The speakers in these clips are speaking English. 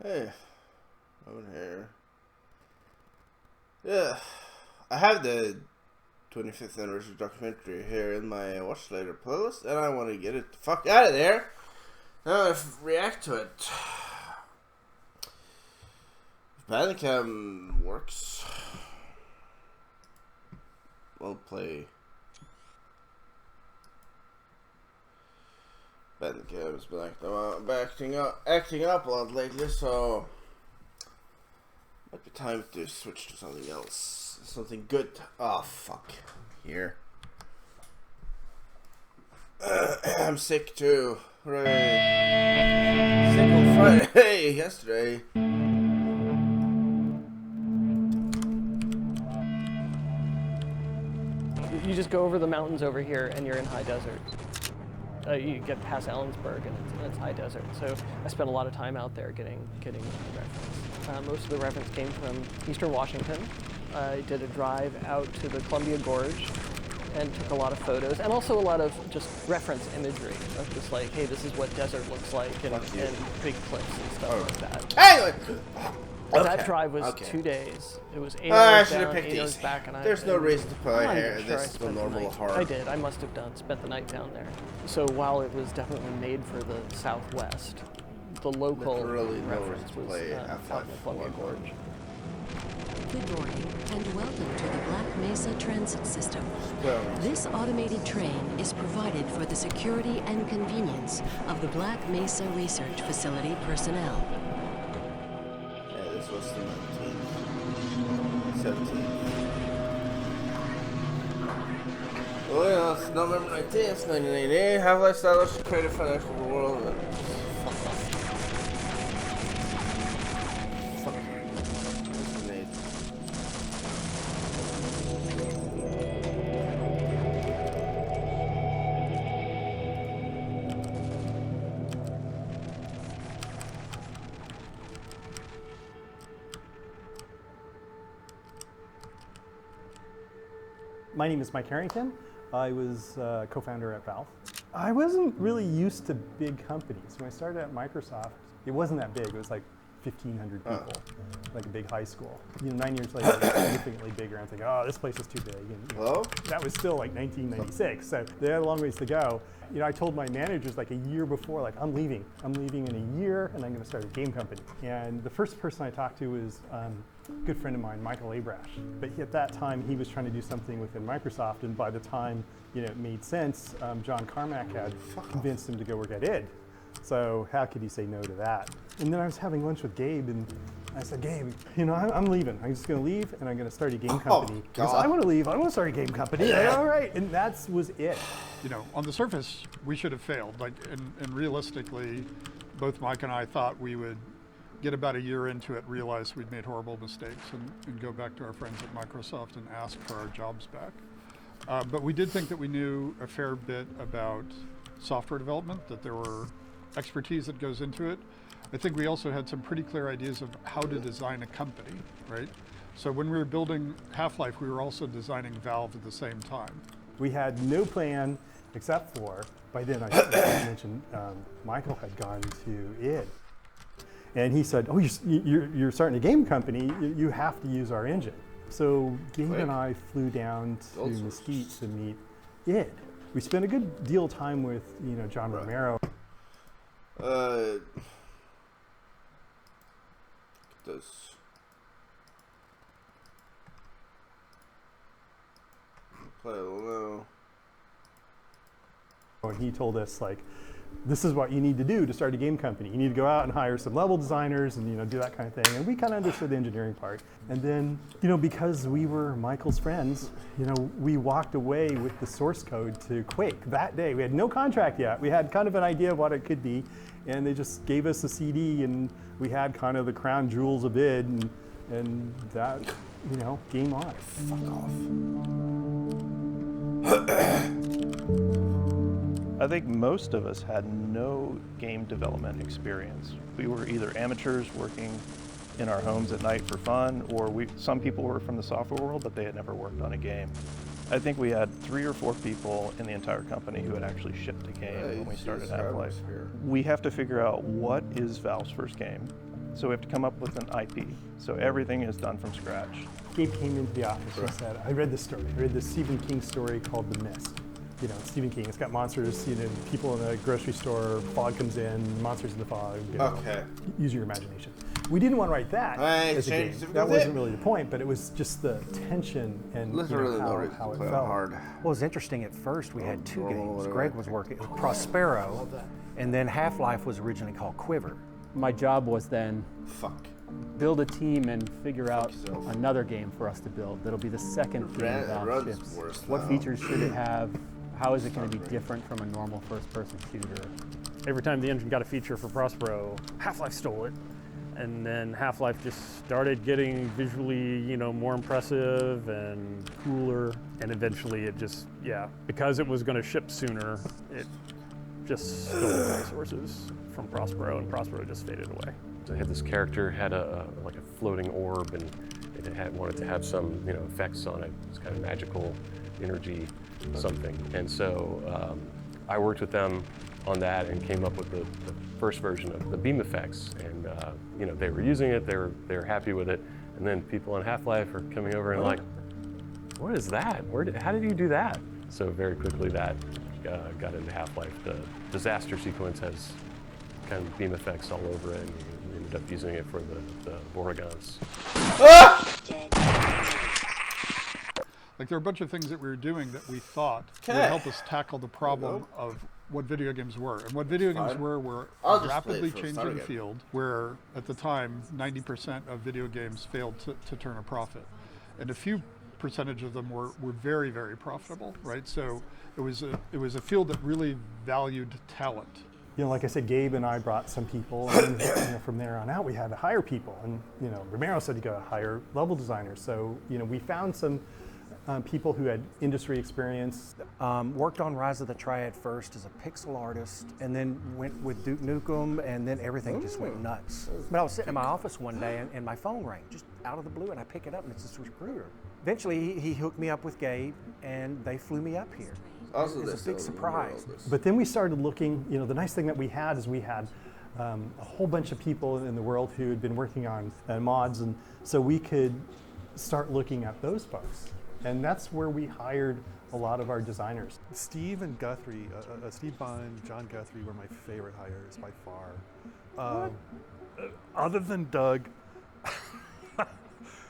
Hey, over here. Yeah, I have the 25th anniversary documentary here in my watch later playlist, and I want to get it the fuck out of there. Now I react to it. If Bandicam works, we'll play. Bandicam has been acting up a lot lately, so might be time to switch to something else. Something good. Oh, fuck. Here. I'm sick too. Hooray. Sick on Friday yesterday. You just go over the mountains over here and you're in high desert. You get past Ellensburg and it's high desert. So I spent a lot of time out there getting reference. Most of the reference came from Eastern Washington. I did a drive out to the Columbia Gorge and took a lot of photos and also a lot of just reference imagery of just like, hey, this is what desert looks like and big cliffs and stuff like that. Anyway! That drive was 2 days. It was 8 hours down, 8 hours back, and there's no reason to put my hair. Sure This is the normal hard. I did. I must have spent the night down there. So while it was definitely made for the Southwest, the local reference was out in the Columbia Gorge. Good morning, and welcome to the Black Mesa Transit System. This automated train is provided for the security and convenience of the Black Mesa Research Facility personnel. This was the 19th, 17th. Well, yeah, it's November 19th, 1988. Half-Life established creative financial world. Fuck off. Fuck you. My name is Mike Harrington. I was co-founder at Valve. I wasn't really used to big companies. When I started at Microsoft, it wasn't that big. It was like 1,500 people, like a big high school. 9 years later, it was significantly bigger. I'm thinking, oh, this place is too big. And, that was still like 1996, so they had a long ways to go. I told my managers like a year before, like, I'm leaving. I'm leaving in a year, and I'm going to start a game company. And the first person I talked to was a good friend of mine, Michael Abrash. But at that time, he was trying to do something within Microsoft, and by the time it made sense, John Carmack had convinced him to go work at id. So how could he say no to that? And then I was having lunch with Gabe, and I said, Gabe, I'm leaving. I'm just going to leave, and I'm going to start a game company. Because I want to leave. I want to start a game company. Yeah. All right, and that was it. On the surface, we should have failed. And realistically, both Mike and I thought we would get about a year into it, realize we'd made horrible mistakes, and go back to our friends at Microsoft and ask for our jobs back. But we did think that we knew a fair bit about software development, that there were expertise that goes into it. I think we also had some pretty clear ideas of how to design a company, right? So when we were building Half-Life, we were also designing Valve at the same time. We had no plan except for, by then I mentioned Michael had gone to id. And he said, oh, you're starting a game company, you have to use our engine. So Gabe and I flew down to Mesquite to meet id. We spent a good deal of time with John Romero. This. Play a little. And he told us, like, this is what you need to do to start a game company. You need to go out and hire some level designers and do that kind of thing. And we kind of understood the engineering part. And then, because we were Michael's friends, we walked away with the source code to Quake that day. We had no contract yet. We had kind of an idea of what it could be, and they just gave us a CD, and we had kind of the crown jewels of id, and that, game on. Fuck off. I think most of us had no game development experience. We were either amateurs working in our homes at night for fun, or some people were from the software world, but they had never worked on a game. I think we had 3 or 4 people in the entire company who had actually shipped a game when we started Half-Life. We have to figure out what is Valve's first game, So we have to come up with an IP. So everything is done from scratch. Gabe came into the office and said, I read this story. I read this Stephen King story called The Mist. You know, Stephen King, it's got monsters, you know, people in a grocery store, fog comes in, monsters in the fog. You know, Okay. Use your imagination. We didn't want to write that as a game. That wasn't really the point, but it was just the tension and Literally how it play felt. hard. Well, it was interesting at first. We had two games. Greg was working Prospero, and then Half-Life was originally called Quiver. My job was then Fuck. build a team and figure out yourself. another game for us to build. That'll be the second game Valve Run's ships. worse What now. features should it have? How is it going to be different from a normal first-person shooter? Every time the engine got a feature for Prospero, Half-Life stole it. And then Half-Life just started getting visually, you know, more impressive and cooler. And eventually it just, because it was going to ship sooner, it just stole the resources from Prospero, and Prospero just faded away. I had this character, had like a floating orb, and it wanted to have some, you know, effects on it. It's kind of magical energy something. And so I worked with them on that and came up with the first version of the beam effects. And you know, they were using it, they were happy with it. And then people on Half-Life are coming over and like, what is that? How did you do that? So very quickly that got into Half-Life. The disaster sequence has kind of beam effects all over it, and we ended up using it for the Vortigons. Like there are a bunch of things that we were doing that we thought would help us tackle the problem of what video games were. And what video games were I'll a just rapidly play it for changing Stargate. field where at the time 90% of video games failed to turn a profit. And a few percentage of them were very, very profitable, right? So it was a field that really valued talent. You know, like I said, Gabe and I brought some people, and you know, from there on out, we had to hire people. And you know, Romero said you got to hire level designers. So you know, we found some people who had industry experience. Worked on Rise of the Triad first as a pixel artist, and then went with Duke Nukem, and then everything just went nuts. But I was sitting in my office one day, and my phone rang, just out of the blue, and I pick it up, and it's this recruiter. Eventually, he hooked me up with Gabe, and they flew me up here. Also, It was a big surprise. But then we started looking, you know, the nice thing that we had is we had a whole bunch of people in the world who had been working on mods, and so we could start looking at those folks. And that's where we hired a lot of our designers. Steve and Guthrie, Steve Bond, John Guthrie were my favorite hires by far. Other than Doug,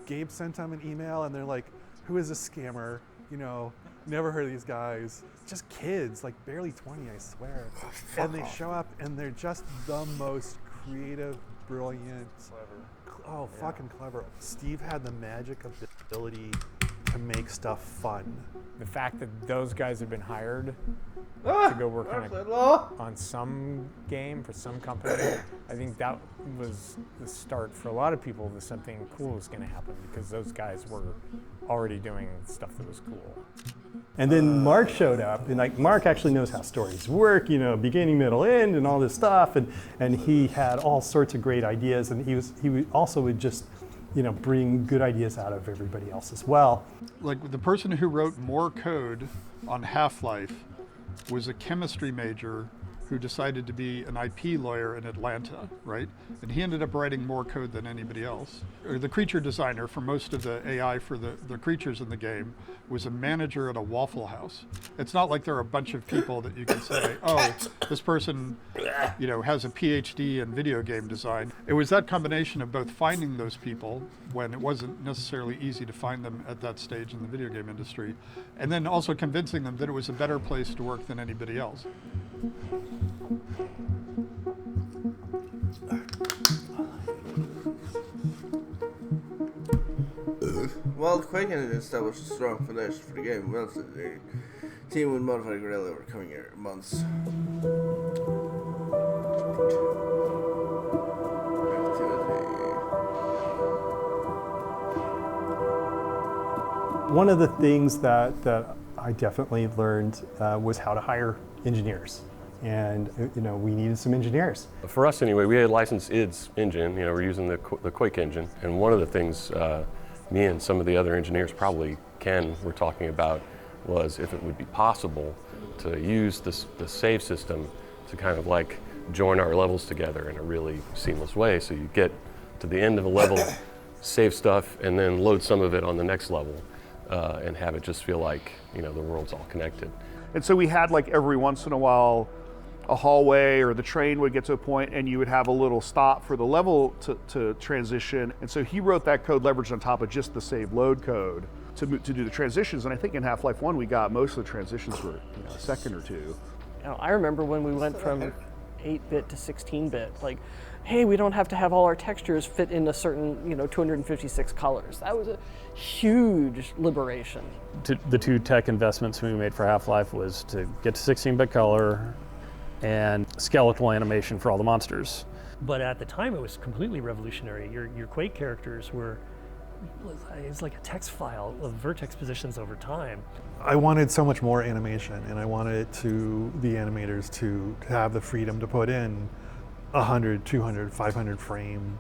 Gabe sent them an email and they're like, who is this scammer? You know, never heard of these guys. Just kids, like barely 20, I swear. And they show up and they're just the most creative, brilliant, fucking clever. Steve had the magic ability to make stuff fun. The fact that those guys have been hired to go work on some game for some company, I think that was the start for a lot of people that something cool was going to happen, because those guys were already doing stuff that was cool. And then Mark showed up, and like Mark actually knows how stories work, you know, beginning, middle, end, and all this stuff, and he had all sorts of great ideas, and he also would just, you know, bring good ideas out of everybody else as well. Like the person who wrote more code on Half-Life was a chemistry major who decided to be an IP lawyer in Atlanta, right? And he ended up writing more code than anybody else. Or the creature designer for most of the AI for the creatures in the game was a manager at a Waffle House. It's not like there are a bunch of people that you can say, oh, this person, you know, has a PhD in video game design. It was that combination of both finding those people when it wasn't necessarily easy to find them at that stage in the video game industry, and then also convincing them that it was a better place to work than anybody else. Well, Quake Engine established a strong foundation for the game. Well, the team would modify Guerrilla over coming months. One of the things that I definitely learned was how to hire engineers. And you know, we needed some engineers. For us anyway, we had licensed ID's engine, you know, we're using the Quake engine. And one of the things me and some of the other engineers, probably Ken, were talking about was if it would be possible to use the save system to kind of like join our levels together in a really seamless way. So you get to the end of a level, save stuff, and then load some of it on the next level, and have it just feel like, you know, the world's all connected. And so we had, like, every once in a while, a hallway or the train would get to a point and you would have a little stop for the level to transition. And so he wrote that code leveraged on top of just the save load code to do the transitions. And I think in Half-Life 1 we got most of the transitions were, you know, a second or two. You know, I remember when we went from 8-bit to 16-bit, like, hey, we don't have to have all our textures fit in a certain, you know, 256 colors. That was a huge liberation. The two tech investments we made for Half-Life was to get to 16-bit color and skeletal animation for all the monsters. But at the time it was completely revolutionary. Your Quake characters were, it's like a text file of vertex positions over time. I wanted so much more animation, and I wanted the animators to have the freedom to put in 100, 200, 500 frame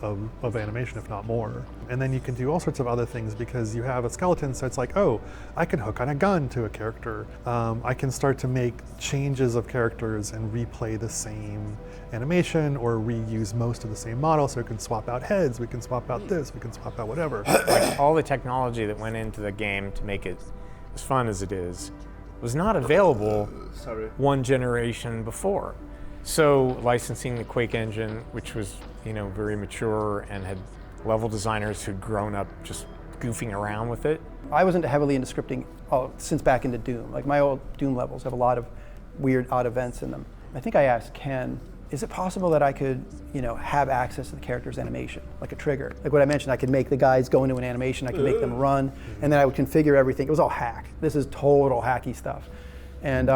of animation, if not more. And then you can do all sorts of other things because you have a skeleton, so it's like, oh, I can hook on a gun to a character. I can start to make changes of characters and replay the same animation or reuse most of the same model, so we can swap out heads, we can swap out this, we can swap out whatever. Like, all the technology that went into the game to make it as fun as it is was not available one generation before. So licensing the Quake engine, which was, you know, very mature and had level designers who'd grown up just goofing around with it. I wasn't heavily into scripting since back into Doom. Like, my old Doom levels have a lot of weird, odd events in them. I think I asked Ken, is it possible that I could, you know, have access to the character's animation, like a trigger? Like what I mentioned, I could make the guys go into an animation, I could make them run, and then I would configure everything. It was all hack. This is total hacky stuff. And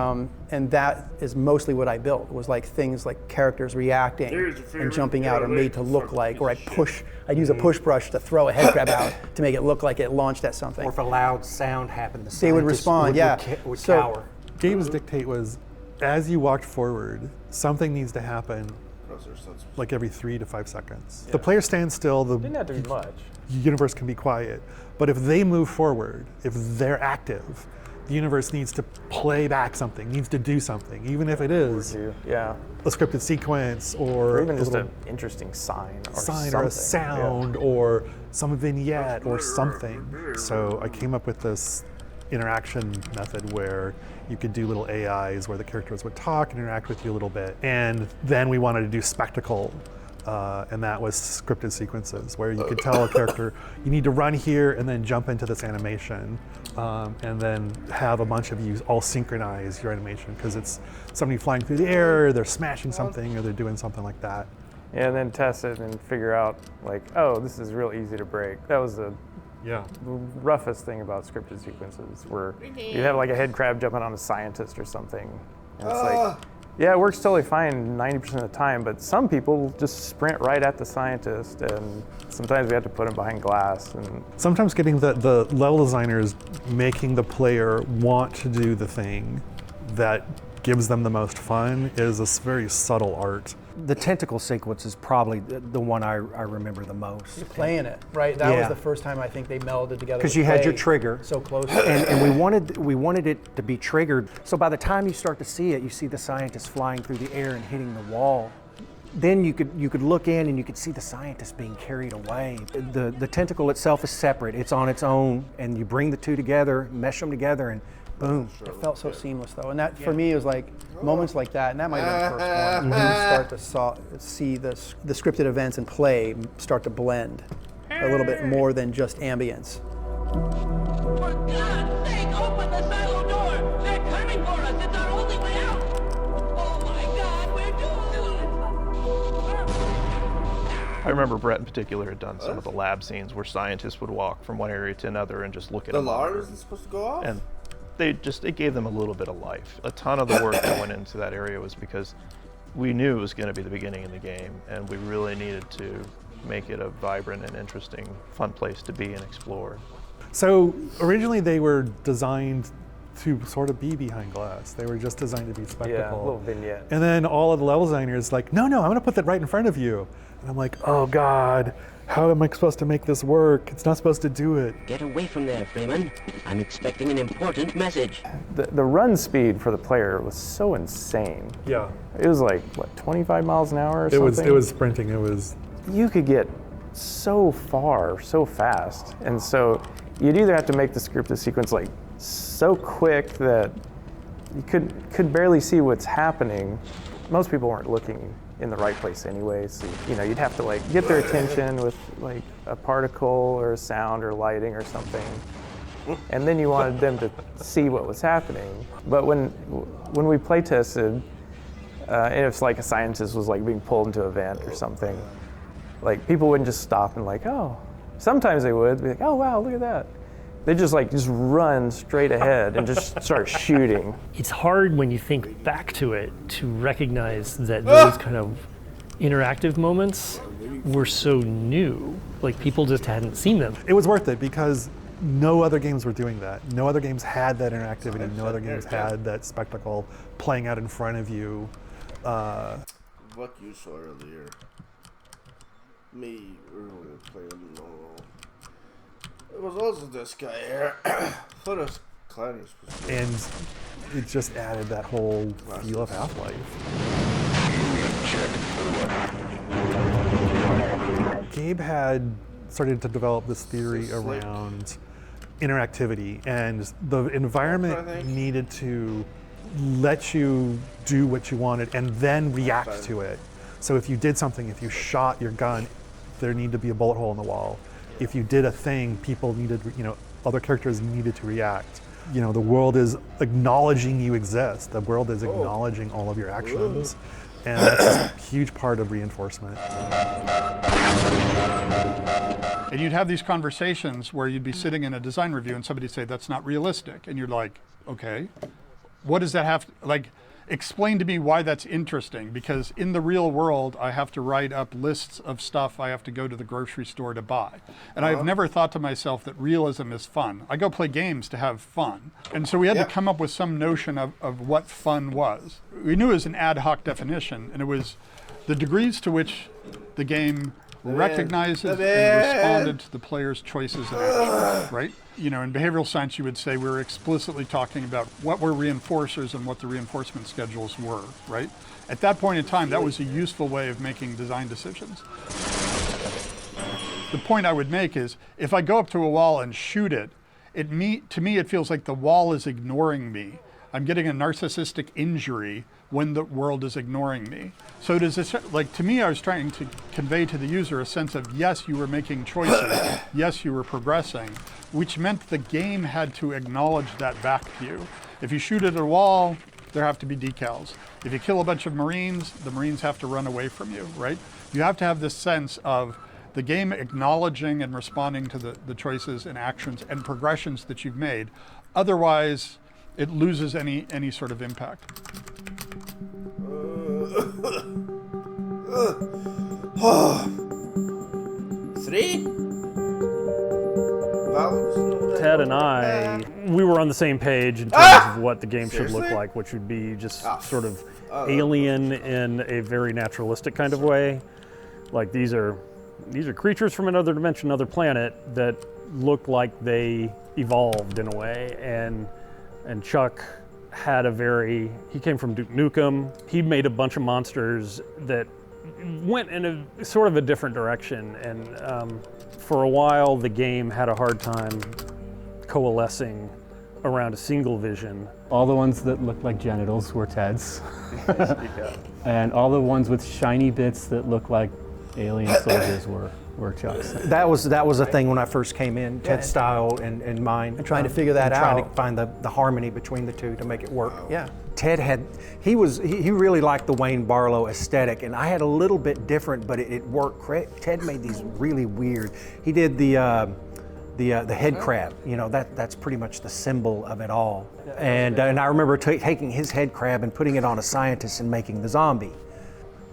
that is mostly what I built, was like things like characters reacting and jumping out are made to look like, or I'd use a push brush to throw a head crab out to make it look like it launched at something. Or if a loud sound happened, they would respond, would cower. Gabe's dictate was, as you walked forward, something needs to happen like every 3 to 5 seconds. Yeah. The player stands still, the didn't have to be much. Universe can be quiet. But if they move forward, if they're active, the universe needs to play back something, needs to do something, even if it is a scripted sequence or even just an interesting sign or a sound or some vignette or something. So I came up with this interaction method where you could do little AIs where the characters would talk and interact with you a little bit. And then we wanted to do spectacle. And that was scripted sequences where you could tell a character, you need to run here and then jump into this animation, and then have a bunch of you all synchronize your animation because it's somebody flying through the air, they're smashing something, or they're doing something like that. Yeah, and then test it and figure out, like, oh, this is real easy to break. That was the roughest thing about scripted sequences, where you have like a head crab jumping on a scientist or something. And it's like, yeah, it works totally fine 90% of the time, but some people just sprint right at the scientist, and sometimes we have to put them behind glass. And sometimes getting the level designers making the player want to do the thing that gives them the most fun is a very subtle art. The tentacle sequence is probably the one I remember the most. You're playing it, right? That was the first time I think they melded together. Because you had your trigger so close, and we wanted it to be triggered. So by the time you start to see it, you see the scientist flying through the air and hitting the wall. Then you could look in and you could see the scientist being carried away. The tentacle itself is separate; it's on its own, and you bring the two together, mesh them together, and boom. It felt so seamless though, and that for me was like moments like that, and that might have been the first one. You start to see the scripted events and play start to blend a little bit more than just ambience. For God's sake, open the silo door! They're coming for us! It's our only way out! Oh my God, we're doomed! I remember Brett in particular had done some of the lab scenes where scientists would walk from one area to another and just look at the alarm isn't supposed to go off? And it gave them a little bit of life. A ton of the work that went into that area was because we knew it was going to be the beginning of the game, and we really needed to make it a vibrant and interesting, fun place to be and explore. So originally they were designed to sort of be behind glass. They were just designed to be spectacle. Yeah, a little vignette. And then all of the level designers like, no, I'm gonna put that right in front of you. And I'm like, oh God, how am I supposed to make this work? It's not supposed to do it. Get away from there, Freeman. I'm expecting an important message. The run speed for the player was so insane. Yeah. It was like, what, 25 miles an hour or something? It was sprinting, it was... You could get so far, so fast. And so you'd either have to make the scripted sequence like so quick that you could barely see what's happening. Most people weren't looking in the right place anyway, so you'd have to like get their attention with like a particle or a sound or lighting or something, and then you wanted them to see what was happening. But when we play tested, and if like a scientist was like being pulled into a vent or something, like people wouldn't just stop and like, oh, sometimes they would be like, oh wow, look at that. They just run straight ahead and just start shooting. It's hard when you think back to it to recognize that those kind of interactive moments were so new. Like people just hadn't seen them. It was worth it because no other games were doing that. No other games had that interactivity. No other games had that spectacle playing out in front of you. What you saw earlier, me earlier playing normal. It was also this guy here, for us climbers. And it just added that whole feel of Half-Life. Gabe had started to develop this theory around interactivity, and the environment needed to let you do what you wanted and then react to it. So if you did something, if you shot your gun, there needed to be a bullet hole in the wall. If you did a thing, people needed, other characters needed to react. The world is acknowledging you exist. The world is acknowledging all of your actions. And that's a huge part of reinforcement. And you'd have these conversations where you'd be sitting in a design review and somebody'd say, that's not realistic. And you're like, okay, what does that have to, explain to me why that's interesting, because in the real world, I have to write up lists of stuff I have to go to the grocery store to buy. And I've never thought to myself that realism is fun. I go play games to have fun. And so we had to come up with some notion of what fun was. We knew it was an ad hoc definition, and it was the degrees to which the game recognizes and responded to the player's choices and actions, right? In behavioral science, you would say we were explicitly talking about what were reinforcers and what the reinforcement schedules were, right? At that point in time, that was a useful way of making design decisions. The point I would make is, if I go up to a wall and shoot it, to me, it feels like the wall is ignoring me. I'm getting a narcissistic injury when the world is ignoring me. So to me, I was trying to convey to the user a sense of, yes, you were making choices, yes, you were progressing, which meant the game had to acknowledge that back to you. If you shoot at a wall, there have to be decals. If you kill a bunch of Marines, the Marines have to run away from you, right? You have to have this sense of the game acknowledging and responding to the choices and actions and progressions that you've made. Otherwise, it loses any sort of impact. Three? Ted and I, we were on the same page in terms of what the game should look like, which would be just sort of alien in a very naturalistic kind of way. Like these are creatures from another dimension, another planet that look like they evolved in a way, and Chuck had he came from Duke Nukem. He made a bunch of monsters that went in a sort of a different direction, and for a while the game had a hard time coalescing around a single vision. All the ones that looked like genitals were Ted's. And all the ones with shiny bits that looked like alien soldiers were Chuck's. That was a thing when I first came in, Ted's style and mine. And trying to figure that out. Trying to find the harmony between the two to make it work. Yeah. Ted he really liked the Wayne Barlow aesthetic, and I had a little bit different, but it worked. Ted made these really weird. He did the head crab. That's pretty much the symbol of it all. And I remember taking his head crab and putting it on a scientist and making the zombie.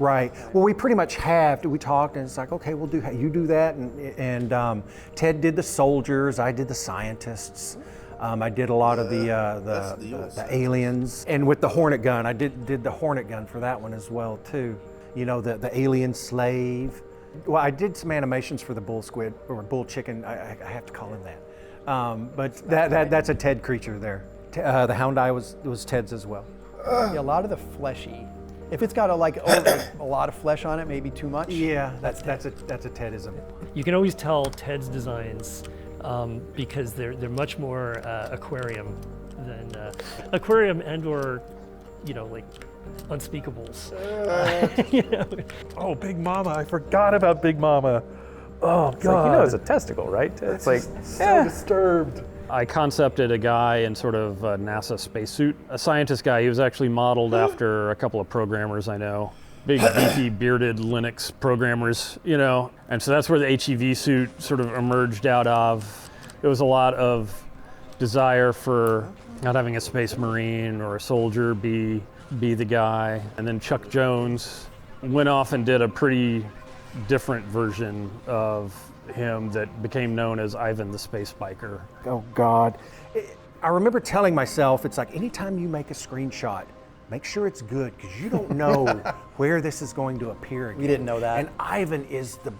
Right. Well, we pretty much we talked, and it's like, okay, you do that, and Ted did the soldiers, I did the scientists. I did a lot of the aliens, and with the Hornet gun, I did the Hornet gun for that one as well too. The alien slave. Well, I did some animations for the bull squid or bull chicken. I have to call him that. But that's a Ted creature there. The Hound Eye was Ted's as well. Yeah, a lot of the fleshy If it's got a lot of flesh on it, maybe too much. Yeah, that's a Tedism. You can always tell Ted's designs because they're much more aquarium than aquarium and/or like unspeakables. Oh, Big Mama! I forgot about Big Mama. Oh It's God! like, it's a testicle, right? It's like so disturbed. I concepted a guy in sort of a NASA spacesuit, a scientist guy. He was actually modeled after a couple of programmers I know, big beefy bearded Linux programmers, and so that's where the HEV suit sort of emerged out of. There was a lot of desire for not having a space marine or a soldier be the guy, and then Chuck Jones went off and did a pretty different version of him that became known as Ivan the Space Biker. Oh God. I remember telling myself, it's like anytime you make a screenshot, make sure it's good because you don't know where this is going to appear again. We didn't know that. And Ivan is the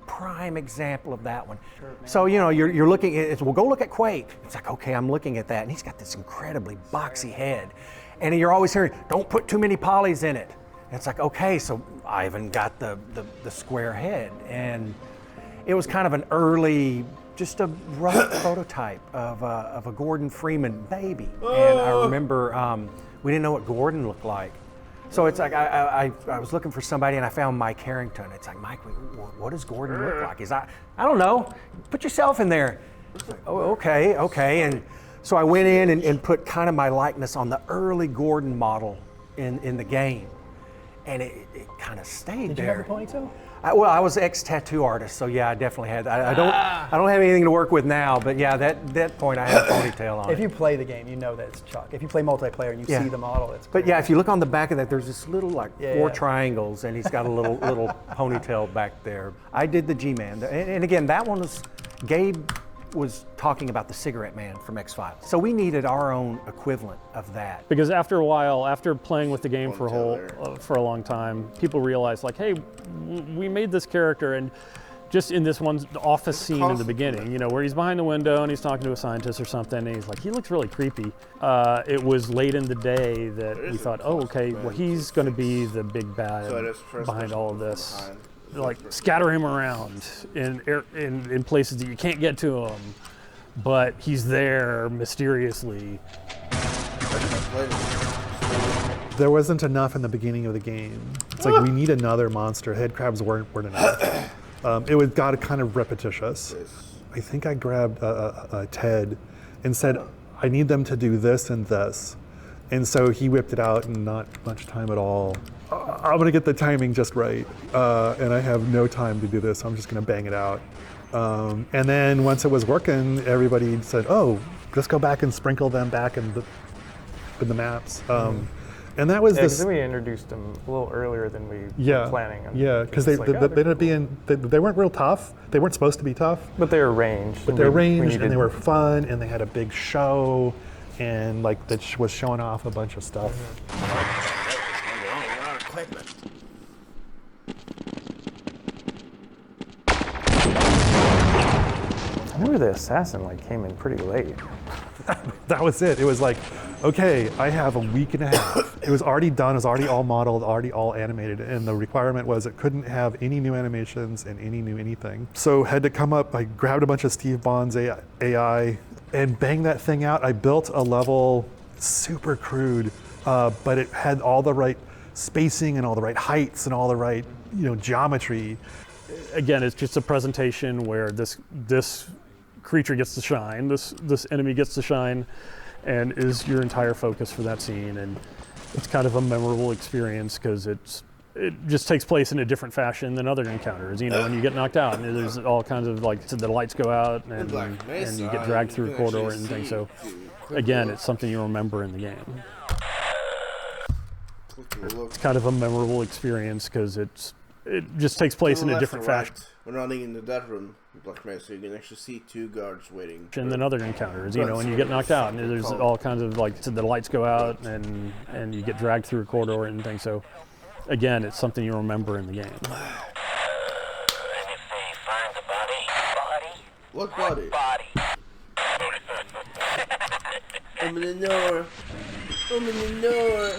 prime example of that one. Sure, so you're looking at well, go look at Quake. It's like, okay, I'm looking at that, and he's got this incredibly boxy head. And you're always hearing, don't put too many polys in it. And it's like, okay, so Ivan got the square head. And it was kind of an early, just a rough prototype of a Gordon Freeman baby. And I remember we didn't know what Gordon looked like. So it's like I was looking for somebody and I found Mike Harrington. It's like, Mike, what does Gordon look like? I don't know. Put yourself in there. Oh, okay. And so I went in and put kind of my likeness on the early Gordon model in the game. And it kind of stayed there. Did you have a ponytail? I was ex-tattoo artist, so yeah, I definitely had. I don't have anything to work with now, but yeah, that point I had a ponytail on. If you play the game, you know that it's Chuck. If you play multiplayer and you see the model, it's. But yeah, if you look on the back of that, there's this little four triangles, and he's got a little ponytail back there. I did the G-Man, and again, that one was Gabe was talking about the Cigarette Man from X-Files. So we needed our own equivalent of that. Because after a while, after playing with the game for a long time, people realized like, hey, we made this character, and just in this one office scene in the beginning, where he's behind the window and he's talking to a scientist or something, and he's like, he looks really creepy. It was late in the day that we thought, oh, okay, well, he's going to be the big bad behind all of this. Like scatter him around in places that you can't get to him, but he's there mysteriously. There wasn't enough in the beginning of the game. It's like we need another monster. Head crabs weren't enough. It got kind of repetitious. I think I grabbed Ted and said, I need them to do this and this. And so he whipped it out in not much time at all. I'm gonna get the timing just right, and I have no time to do this, so I'm just gonna bang it out. And then once it was working, everybody said, oh, let's go back and sprinkle them back in the maps. And that was this. Because we introduced them a little earlier than we were planning. Yeah, because they weren't real tough. They weren't supposed to be tough. But they were ranged. But they were ranged, and they were fun, and they had a big show, and like that was showing off a bunch of stuff. I remember the assassin came in pretty late. That was it. It was like, okay, I have a week and a half. It was already done. It was already all modeled, already all animated, and the requirement was it couldn't have any new animations and any new anything. So had to come up. I grabbed a bunch of Steve Bond's AI and banged that thing out. I built a level super crude, but it had all the right spacing and all the right heights and all the right geometry. Again, it's just a presentation where this creature gets to shine, this enemy gets to shine, and is your entire focus for that scene. And it's kind of a memorable experience because it just takes place in a different fashion than other encounters. When you get knocked out, and there's all kinds of the lights go out and you get dragged through a corridor and things. So again, it's something you remember in the game. It's kind of a memorable experience because it just takes place in a different fashion. When running in that room, Black Mesa, you can actually see two guards waiting. And then other encounters, when you get knocked out, and there's all kinds of the lights go out and you get dragged through a corridor and things. So again, it's something you remember in the game. What body? I'm in the door. I'm in the door. I'm in the door.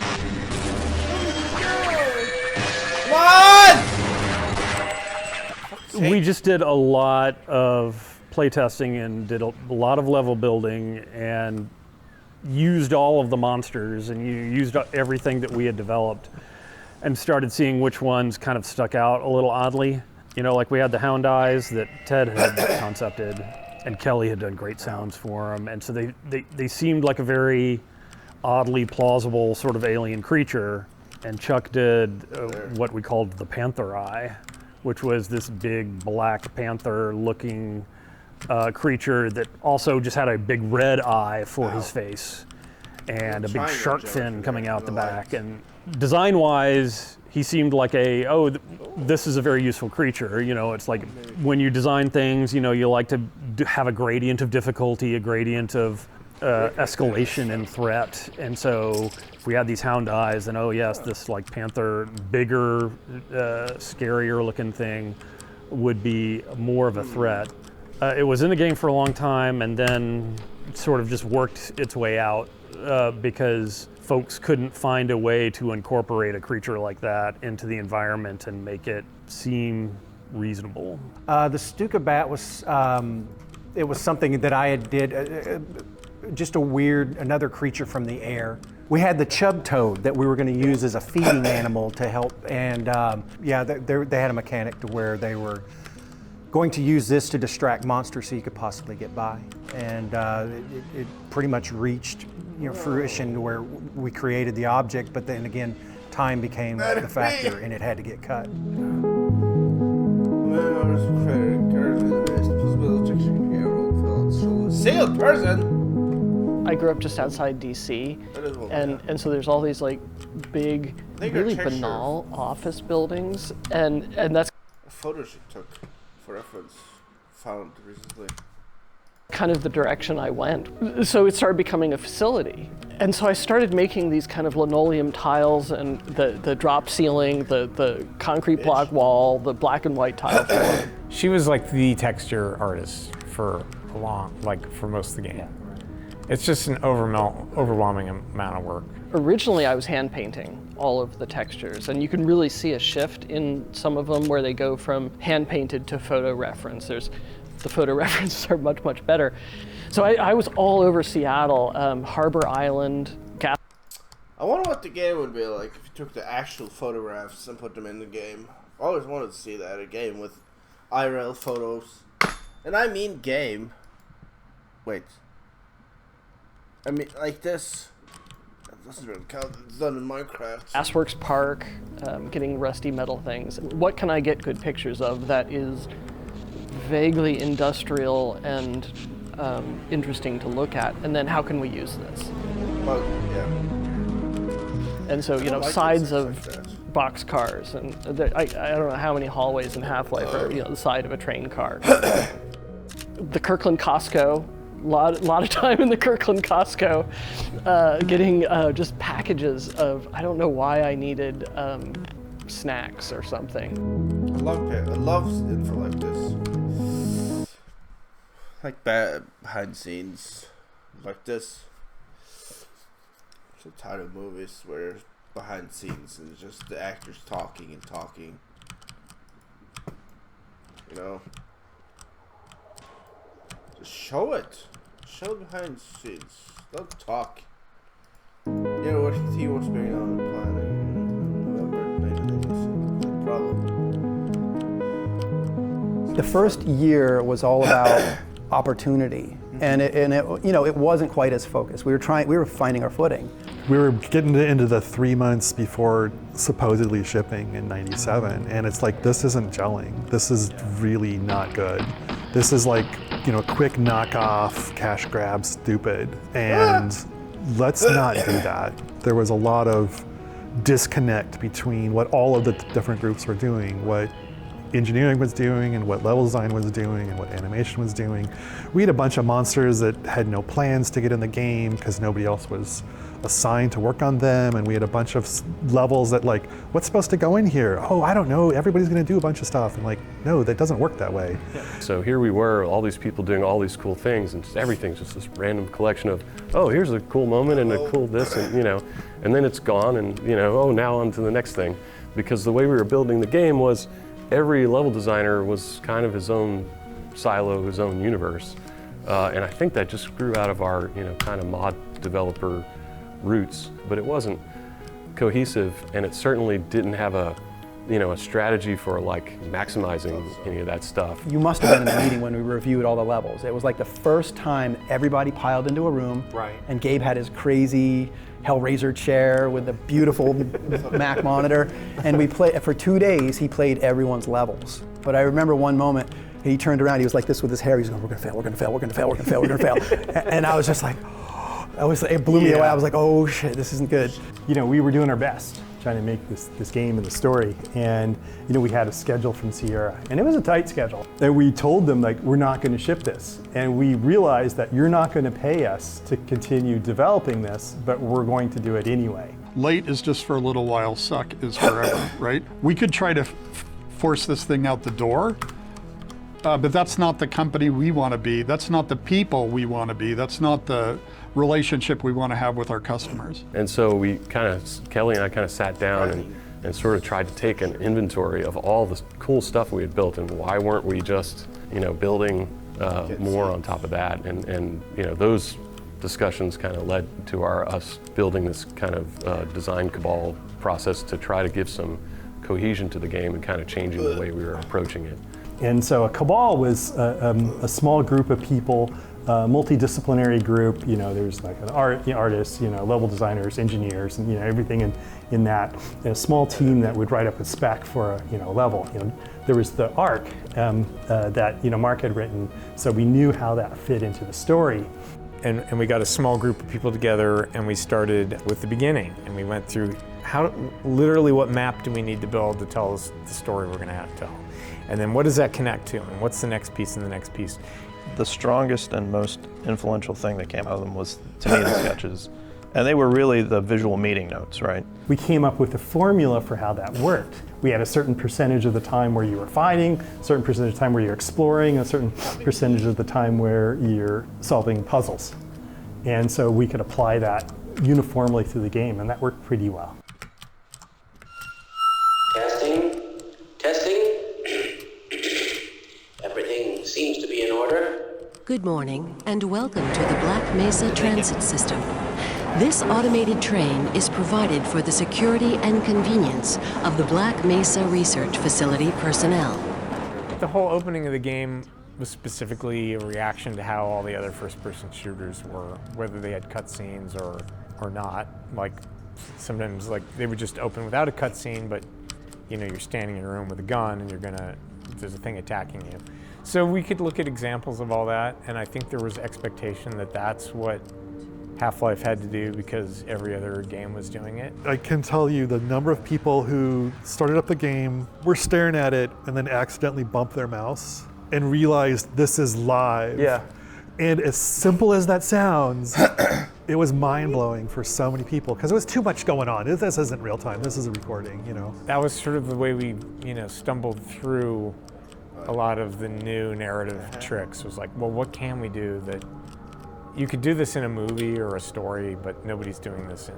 We just did a lot of playtesting and did a lot of level building and used all of the monsters and used everything that we had developed and started seeing which ones kind of stuck out a little oddly. You know, like we had the Hound Eyes that Ted had concepted and Kelly had done great sounds for them. And so they seemed like a very oddly plausible sort of alien creature. And Chuck did what we called the Panther Eye, which was this big black panther looking creature that also just had a big red eye for his face and a big shark fin coming out the back. And design wise, he seemed like this is a very useful creature. You know, it's like when you design things, you know, you like to have a gradient of difficulty, a gradient of escalation and threat. And so if we had these Hound Eyes, then oh yes, this like panther, bigger, scarier looking thing would be more of a threat. It was in the game for a long time and then sort of just worked its way out because folks couldn't find a way to incorporate a creature like that into the environment and make it seem reasonable. The Stuka Bat was, it was something that I had did, just another creature from the air. We had the chub toad that we were going to use as a feeding animal to help, and yeah, they had a mechanic to where they were going to use this to distract monsters so you could possibly get by. And it pretty much reached fruition to where we created the object, but then again, time became the factor and it had to get cut. Single person? I grew up just outside DC, and so there's all these like big, really banal office buildings, and that's a photo she took for reference, found recently. Kind of the direction I went. So it started becoming a facility. And so I started making these kind of linoleum tiles and the drop ceiling, the concrete block wall, the black and white tile floor. She was like the texture artist for for most of the game. It's just an overwhelming amount of work. Originally I was hand painting all of the textures, and you can really see a shift in some of them where they go from hand painted to photo reference. The photo references are much, much better. So I was all over Seattle, Harbor Island. I wonder what the game would be like if you took the actual photographs and put them in the game. I always wanted to see that, a game with IRL photos. And I mean game. Wait. I mean, like this. That doesn't really count. It's done in Minecraft. Assworks Park, getting rusty metal things. What can I get good pictures of that is vaguely industrial and interesting to look at? And then how can we use this? Well, yeah. And so, sides of boxcars, and I don't know how many hallways in Half-Life are the side of a train car. The Kirkland Costco. A lot of time in the Kirkland Costco, getting just packages of, I don't know why I needed snacks or something. I love info like this. Like behind the scenes, like this. I'm so tired of movies where behind the scenes and it's just the actors talking and talking. Just show it. Show behind the scenes. Don't talk. What you see what's going on the planet. No problem. The first year was all about opportunity, and it wasn't quite as focused. We were finding our footing. We were getting into the 3 months before supposedly shipping in '97, and it's like, this isn't gelling. This is really not good. This is like, quick knockoff, cash grab, stupid, and let's not do that. There was a lot of disconnect between what all of the different groups were doing, what engineering was doing and what level design was doing and what animation was doing. We had a bunch of monsters that had no plans to get in the game because nobody else was assigned to work on them, and we had a bunch of levels that like, what's supposed to go in here? Oh, I don't know, everybody's gonna do a bunch of stuff. And like, no, that doesn't work that way. So here we were, all these people doing all these cool things, and just everything's just this random collection of, oh, here's a cool moment and a cool this, and and then it's gone, and oh, now on to the next thing. Because the way we were building the game was every level designer was kind of his own silo, his own universe. And I think that just grew out of our, kind of mod developer roots, but it wasn't cohesive, and it certainly didn't have a strategy for like maximizing any of that stuff. You must have been in the meeting when we reviewed all the levels. It was like the first time everybody piled into a room, right? And Gabe had his crazy Hellraiser chair with the beautiful Mac monitor, and we played for 2 days. He played everyone's levels. But I remember one moment he turned around. He was like this with his hair. He's going, "We're gonna fail. We're gonna fail. We're gonna fail. We're gonna fail. We're gonna fail." And I was just like, it blew me away. I was like, oh shit, this isn't good. We were doing our best trying to make this game and the story, and we had a schedule from Sierra, and it was a tight schedule. And we told them like, we're not going to ship this, and we realized that you're not going to pay us to continue developing this, but we're going to do it anyway. Late is just for a little while, suck is forever, right? We could try to force this thing out the door, but that's not the company we want to be. That's not the people we want to be. That's not the relationship we want to have with our customers. And so Kelly and I kind of sat down and sort of tried to take an inventory of all the cool stuff we had built, and why weren't we just, building more on top of that? And those discussions kind of led to us building this kind of design cabal process to try to give some cohesion to the game and kind of changing the way we were approaching it. And so a cabal was a small group of people, multidisciplinary group. There's like an artists, level designers, engineers, and everything in that. And a small team that would write up a spec for a level. There was the arc that Mark had written, so we knew how that fit into the story. And we got a small group of people together, and we started with the beginning, and we went through literally what map do we need to build to tell us the story we're going to have to tell. And then what does that connect to, and what's the next piece and the next piece? The strongest and most influential thing that came out of them was, to me, the sketches. And they were really the visual meeting notes, right? We came up with a formula for how that worked. We had a certain percentage of the time where you were fighting, a certain percentage of the time where you're exploring, a certain percentage of the time where you're solving puzzles. And so we could apply that uniformly through the game, and that worked pretty well. Testing. Everything seems to be in order. Good morning, and welcome to the Black Mesa Transit System. This automated train is provided for the security and convenience of the Black Mesa Research Facility personnel. The whole opening of the game was specifically a reaction to how all the other first-person shooters were, whether they had cutscenes or not. Like sometimes, they would just open without a cutscene, but you're standing in a room with a gun and there's a thing attacking you. So we could look at examples of all that, and I think there was expectation that that's what Half-Life had to do because every other game was doing it. I can tell you the number of people who started up the game, were staring at it, and then accidentally bumped their mouse and realized this is live. Yeah. And as simple as that sounds, it was mind-blowing for so many people because there was too much going on. This isn't real time, this is a recording, That was sort of the way we, stumbled through a lot of the new narrative tricks. Was like, well, what can we do that you could do this in a movie or a story, but nobody's doing this in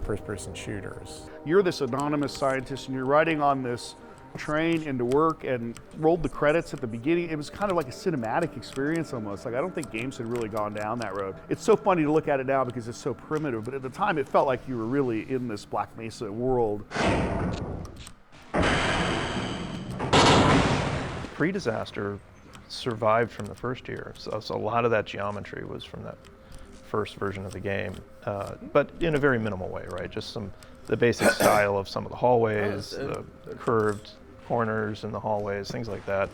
first-person shooters. You're this anonymous scientist and you're riding on this train into work and rolled the credits at the beginning. It was kind of like a cinematic experience almost. I don't think games had really gone down that road. It's so funny to look at it now because it's so primitive, but at the time it felt like you were really in this Black Mesa world. Pre-disaster survived from the first year, so a lot of that geometry was from that first version of the game, but in a very minimal way, right? Just the basic style of some of the hallways, the curved corners in the hallways, things like that.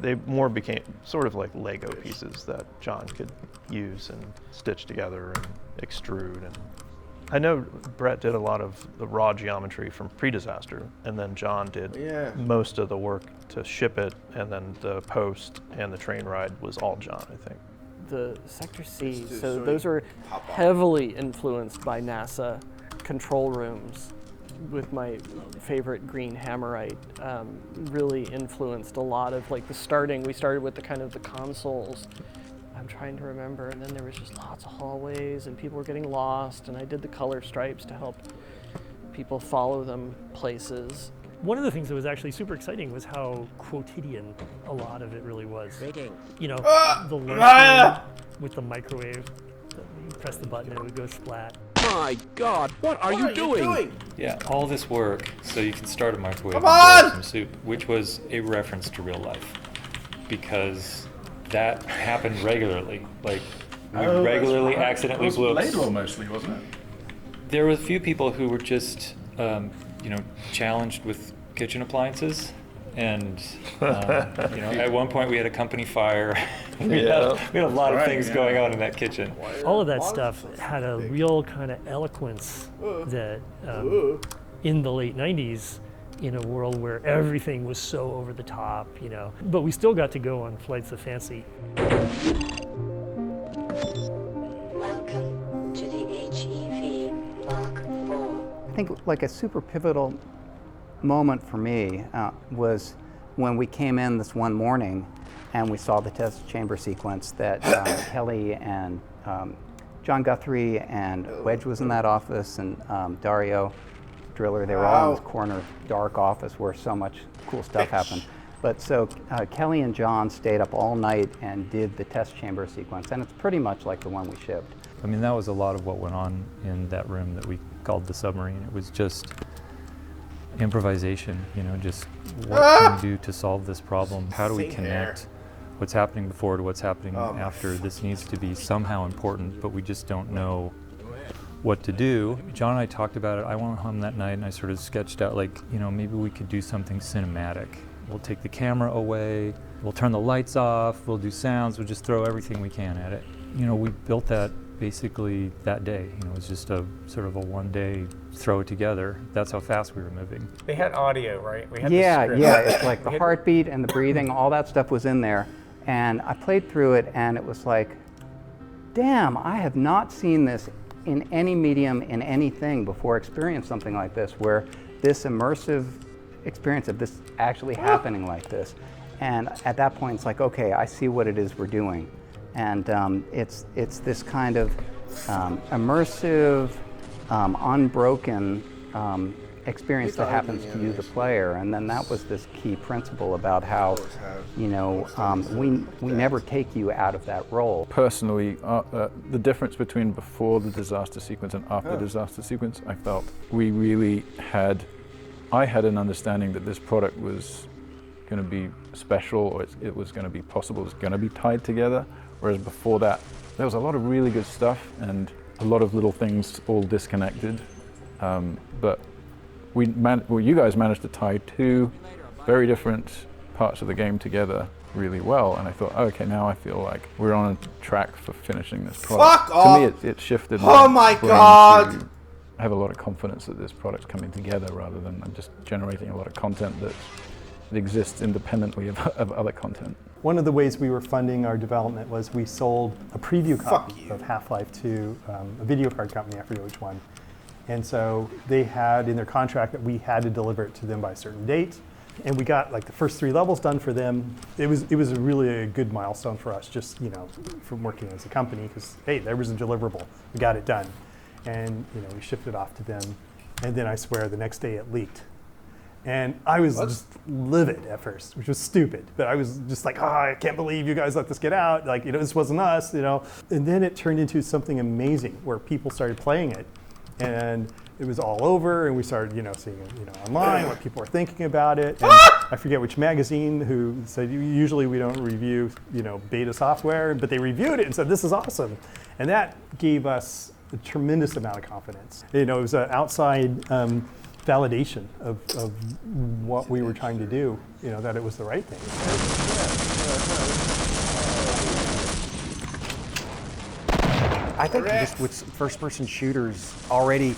They more became sort of like Lego pieces that John could use and stitch together and extrude and I know Brett did a lot of the raw geometry from pre-disaster, and then John did most of the work to ship it, and then the post and the train ride was all John, I think. The Sector C, so those are heavily influenced by NASA control rooms, with my favorite green Hammerite, really influenced a lot of like the starting. We started with the kind of the consoles. I'm trying to remember, and then there was just lots of hallways and people were getting lost, and I did the color stripes to help people follow them places. One of the things that was actually super exciting was how quotidian a lot of it really was. You know, the lunchroom with the microwave, you press the button and it would go splat. My God, what are you doing? Yeah, all this work so you can start a microwave Come and boil on! some soup, which was a reference to real life, because that happened regularly. Like, we regularly accidentally blew up. Laidlaw mostly, wasn't it? There were a few people who were just, you know, challenged with kitchen appliances. And, you know, at one point we had a company fire. we had a lot of things going on in that kitchen. All of that stuff had a real kind of eloquence that in the late 90s, in a world where everything was so over the top, you know. But we still got to go on flights of fancy. Welcome to the HEV Block 4. I think like a super pivotal moment for me was when we came in this one morning and we saw the test chamber sequence that Kelly and John Guthrie and Wedge was in that office, and Dario Driller, they were all in this corner dark office where so much cool stuff happened. But so Kelly and John stayed up all night and did the test chamber sequence, and it's pretty much like the one we shipped. I mean, that was a lot of what went on in that room that we called the submarine. It was just improvisation, you know, just what can we do to solve this problem? How do we connect what's happening before to what's happening after? This needs to be somehow important, but we just don't know what to do. John and I talked about it. I went home that night and I sort of sketched out, like, you know, maybe we could do something cinematic. We'll take the camera away, we'll turn the lights off, we'll do sounds, we'll just throw everything we can at it. You know, we built that basically that day. You know, it was just a sort of a one-day throw it together. That's how fast we were moving. They had audio, right? We had Yeah, the script. yeah, it's like the heartbeat and the breathing, all that stuff was in there. And I played through it and it was like, damn, I have not seen this in any medium, in anything before, experienced something like this, where this immersive experience of this actually happening like this. And at that point, it's like, okay, I see what it is we're doing. And it's this kind of immersive, unbroken experience that happens to you, the player. And then that was this key principle about how, you know, we never take you out of that role. Personally, the difference between before the disaster sequence and after the disaster sequence, I felt I had an understanding that this product was going to be special, or it was going to be possible, it was going to be tied together. Whereas before that, there was a lot of really good stuff and a lot of little things all disconnected. But you guys managed to tie two very different parts of the game together really well, and I thought, oh, okay, now I feel like we're on a track for finishing this product. Fuck off! To me, it shifted. Oh my God! I have a lot of confidence that this product's coming together rather than I'm just generating a lot of content that exists independently of other content. One of the ways we were funding our development was we sold a preview copy of Half-Life to a video card company, I forget which one. And so they had in their contract that we had to deliver it to them by a certain date. And we got like the first 3 levels done for them. It was really a good milestone for us, just, you know, from working as a company, because hey, there was a deliverable. We got it done. And, you know, we shipped it off to them. And then I swear the next day it leaked. And I was just livid at first, which was stupid. But I was just like, oh, I can't believe you guys let this get out. Like, you know, this wasn't us, you know. And then it turned into something amazing where people started playing it. And it was all over, and we started, you know, seeing it, you know, online, what people were thinking about it. And I forget which magazine who said, usually we don't review, you know, beta software, but they reviewed it and said, this is awesome. And that gave us a tremendous amount of confidence. You know, it was an outside validation of what we were trying to do, you know, that it was the right thing. I think just with first-person shooters already,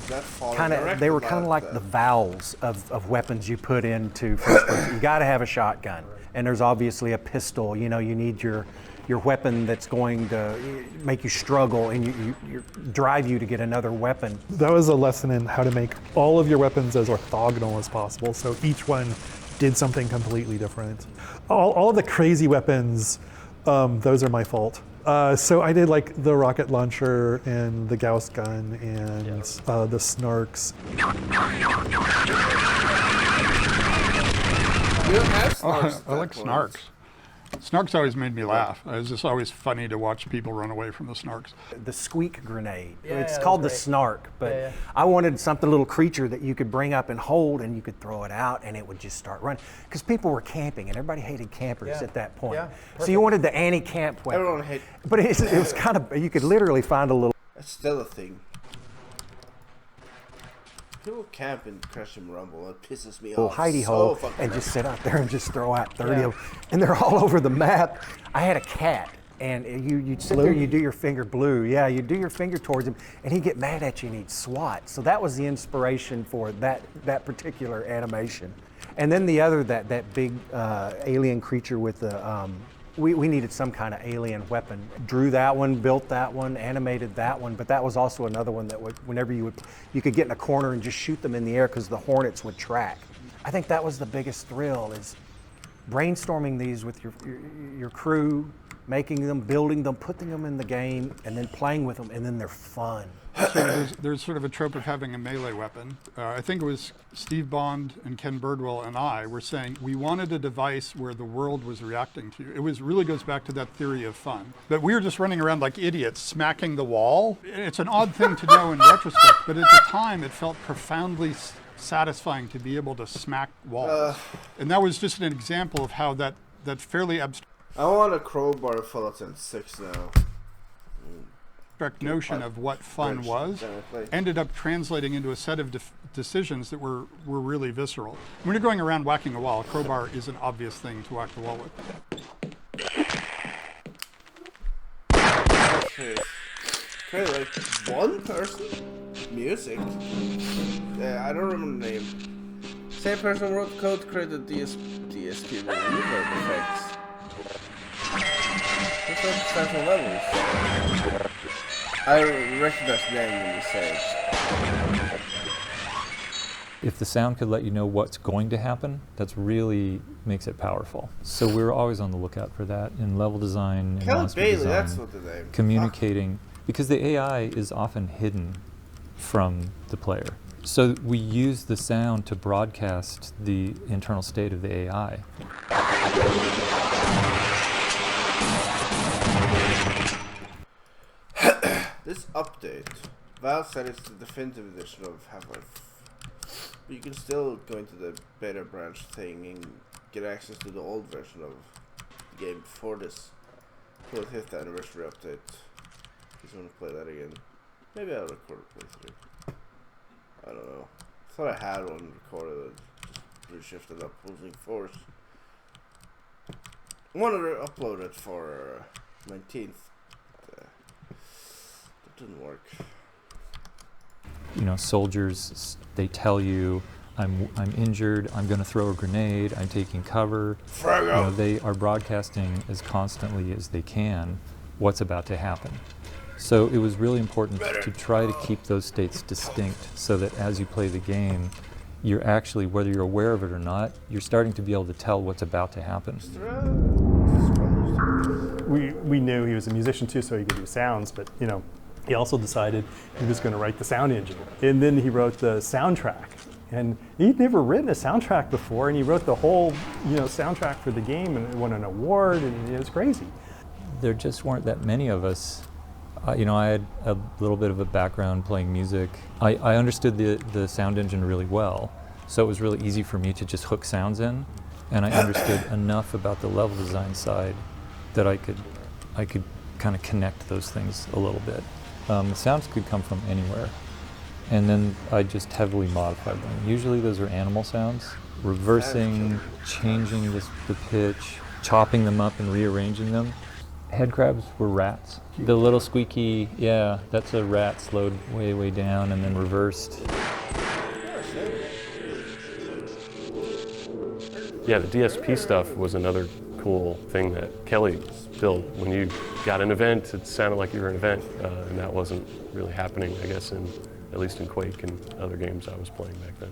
they were kind of like the vowels of weapons you put into first person. You got to have a shotgun, and there's obviously a pistol. You know, you need your weapon that's going to make you struggle and you drive you to get another weapon. That was a lesson in how to make all of your weapons as orthogonal as possible, so each one did something completely different. All of the crazy weapons, those are my fault. So I did like the rocket launcher and the Gauss gun and the snarks. I like snarks. Snarks always made me laugh. It was just always funny to watch people run away from the snarks. The squeak grenade. It's called the snark, but I wanted something, a little creature that you could bring up and hold, and you could throw it out, and it would just start running. Because people were camping, and everybody hated campers at that point. So you wanted the anti-camp weapon. Everyone hated. But it was kind of, you could literally find a little. That's still a thing. People camp in Crash and Rumble. It pisses me off. Hidey hole and just sit out there and just throw out 30 of them. And they're all over the map. I had a cat, and you'd sit there and you do your finger blue. Yeah, you do your finger towards him, and he'd get mad at you and he'd swat. So that was the inspiration for that particular animation. And then the other, that big alien creature with the, we needed some kind of alien weapon. Drew that one, built that one, animated that one, but that was also another one that would, whenever you could get in a corner and just shoot them in the air because the hornets would track. I think that was the biggest thrill, is brainstorming these with your crew, making them, building them, putting them in the game, and then playing with them, and then they're fun. So there's sort of a trope of having a melee weapon. I think it was Steve Bond and Ken Birdwell and I were saying we wanted a device where the world was reacting to. It really goes back to that theory of fun. But we were just running around like idiots, smacking the wall. It's an odd thing to know in retrospect, but at the time it felt profoundly satisfying to be able to smack walls. And that was just an example of how that fairly abstract. I want a crowbar Fallout 6 now. Notion of what fun was ended up translating into a set of decisions that were really visceral. When you're going around whacking a wall, a crowbar is an obvious thing to whack the wall with. Okay, like one person? Music? Yeah, I don't remember the name. Same person wrote code, created DSP reverb effects. What's up special levels? I recognize the name when you say it. If the sound could let you know what's going to happen, that's really makes it powerful. So we're always on the lookout for that in level design, in monster Bailey, design, that's what the name. communicating, because the AI is often hidden from the player. So we use the sound to broadcast the internal state of the AI. This update, Valve said it's the definitive edition of Half-Life. But you can still go into the beta branch thing and get access to the old version of the game before this 5th anniversary update. If you want to play that again. Maybe I'll record a playthrough. I don't know. I thought I had one recorded, just reshifted up Opposing Force. I wanted to upload it for 19th. Didn't work. You know, soldiers, they tell you, I'm injured, I'm going to throw a grenade, I'm taking cover. You know, they are broadcasting as constantly as they can what's about to happen. So it was really important to try to keep those states distinct so that as you play the game, you're actually, whether you're aware of it or not, you're starting to be able to tell what's about to happen. We knew he was a musician too, so he could do sounds, but you know, he also decided he was going to write the sound engine. And then he wrote the soundtrack. And he'd never written a soundtrack before, and he wrote the whole, you know, soundtrack for the game, and it won an award, and it was crazy. There just weren't that many of us. You know, I had a little bit of a background playing music. I understood the sound engine really well, so it was really easy for me to just hook sounds in, and I understood enough about the level design side that I could kind of connect those things a little bit. The sounds could come from anywhere, and then I just heavily modified them. Usually those are animal sounds, reversing, changing the pitch, chopping them up and rearranging them. Head crabs were rats. The little squeaky, yeah, that's a rat slowed way down and then reversed. Yeah, the DSP stuff was another cool thing that Kelly built. When you got an event, it sounded like you were an event, and that wasn't really happening, I guess, at least in Quake and other games I was playing back then.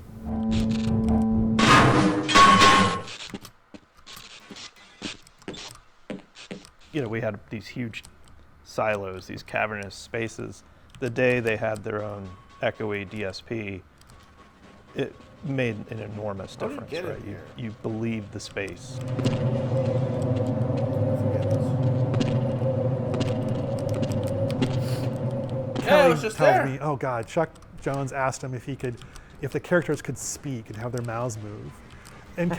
You know, we had these huge silos, these cavernous spaces. The day they had their own echoey DSP, it made an enormous difference, right? You believed the space. Kelly tells me, oh God, Chuck Jones asked him if the characters could speak and have their mouths move. And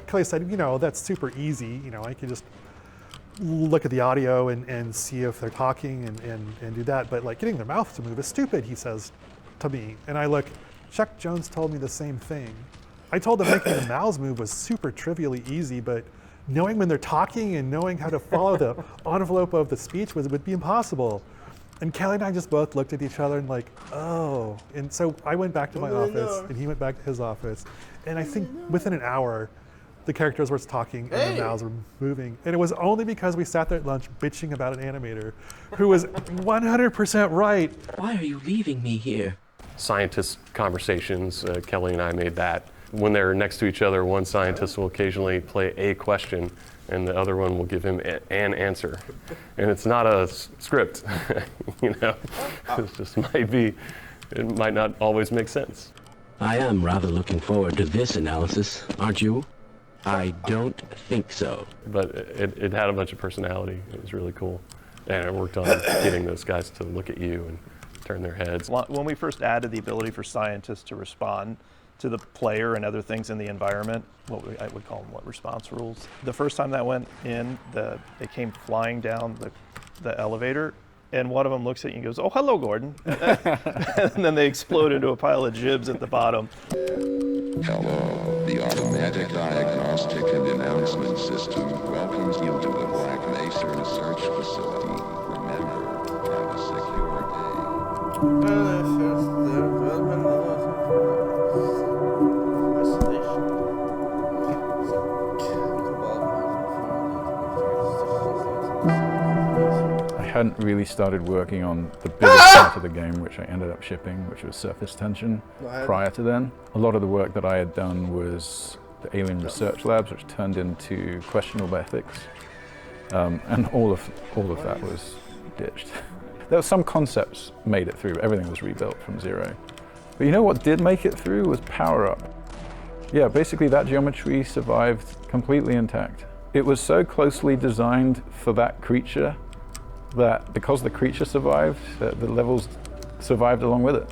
Kelly said, you know, that's super easy. You know, I could just look at the audio and see if they're talking and do that. But like getting their mouth to move is stupid, he says to me. And I look, Chuck Jones told me the same thing. I told him making the mouths move was super trivially easy, but knowing when they're talking and knowing how to follow the envelope of the speech would be impossible. And Kelly and I just both looked at each other and like, oh. And so I went back to my office and he went back to his office. And I think within an hour, the characters were talking and their mouths were moving. And it was only because we sat there at lunch bitching about an animator who was 100% right. Why are you leaving me here? Scientist conversations, Kelly and I made that. When they're next to each other, one scientist will occasionally play a question and the other one will give him an answer. And it's not a script, you know? It just it might not always make sense. I am rather looking forward to this analysis, aren't you? I don't think so. But it had a bunch of personality. It was really cool. And I worked on getting those guys to look at you and turn their heads. When we first added the ability for scientists to respond to the player and other things in the environment, I would call them response rules. The first time that went in, they came flying down the elevator, and one of them looks at you and goes, "Oh, hello, Gordon." And then they explode into a pile of jibs at the bottom. Hello, the Automatic Diagnostic and Announcement System welcomes you to the Black Mesa Research Facility. Remember, have a secure I hadn't really started working on the biggest part of the game, which I ended up shipping, which was Surface Tension, prior to then. A lot of the work that I had done was the Alien Research Labs, which turned into Questionable Ethics, and all of that was ditched. There were some concepts made it through, but everything was rebuilt from zero. But you know what did make it through was Power Up. Yeah, basically that geometry survived completely intact. It was so closely designed for that creature that because the creature survived, the levels survived along with it.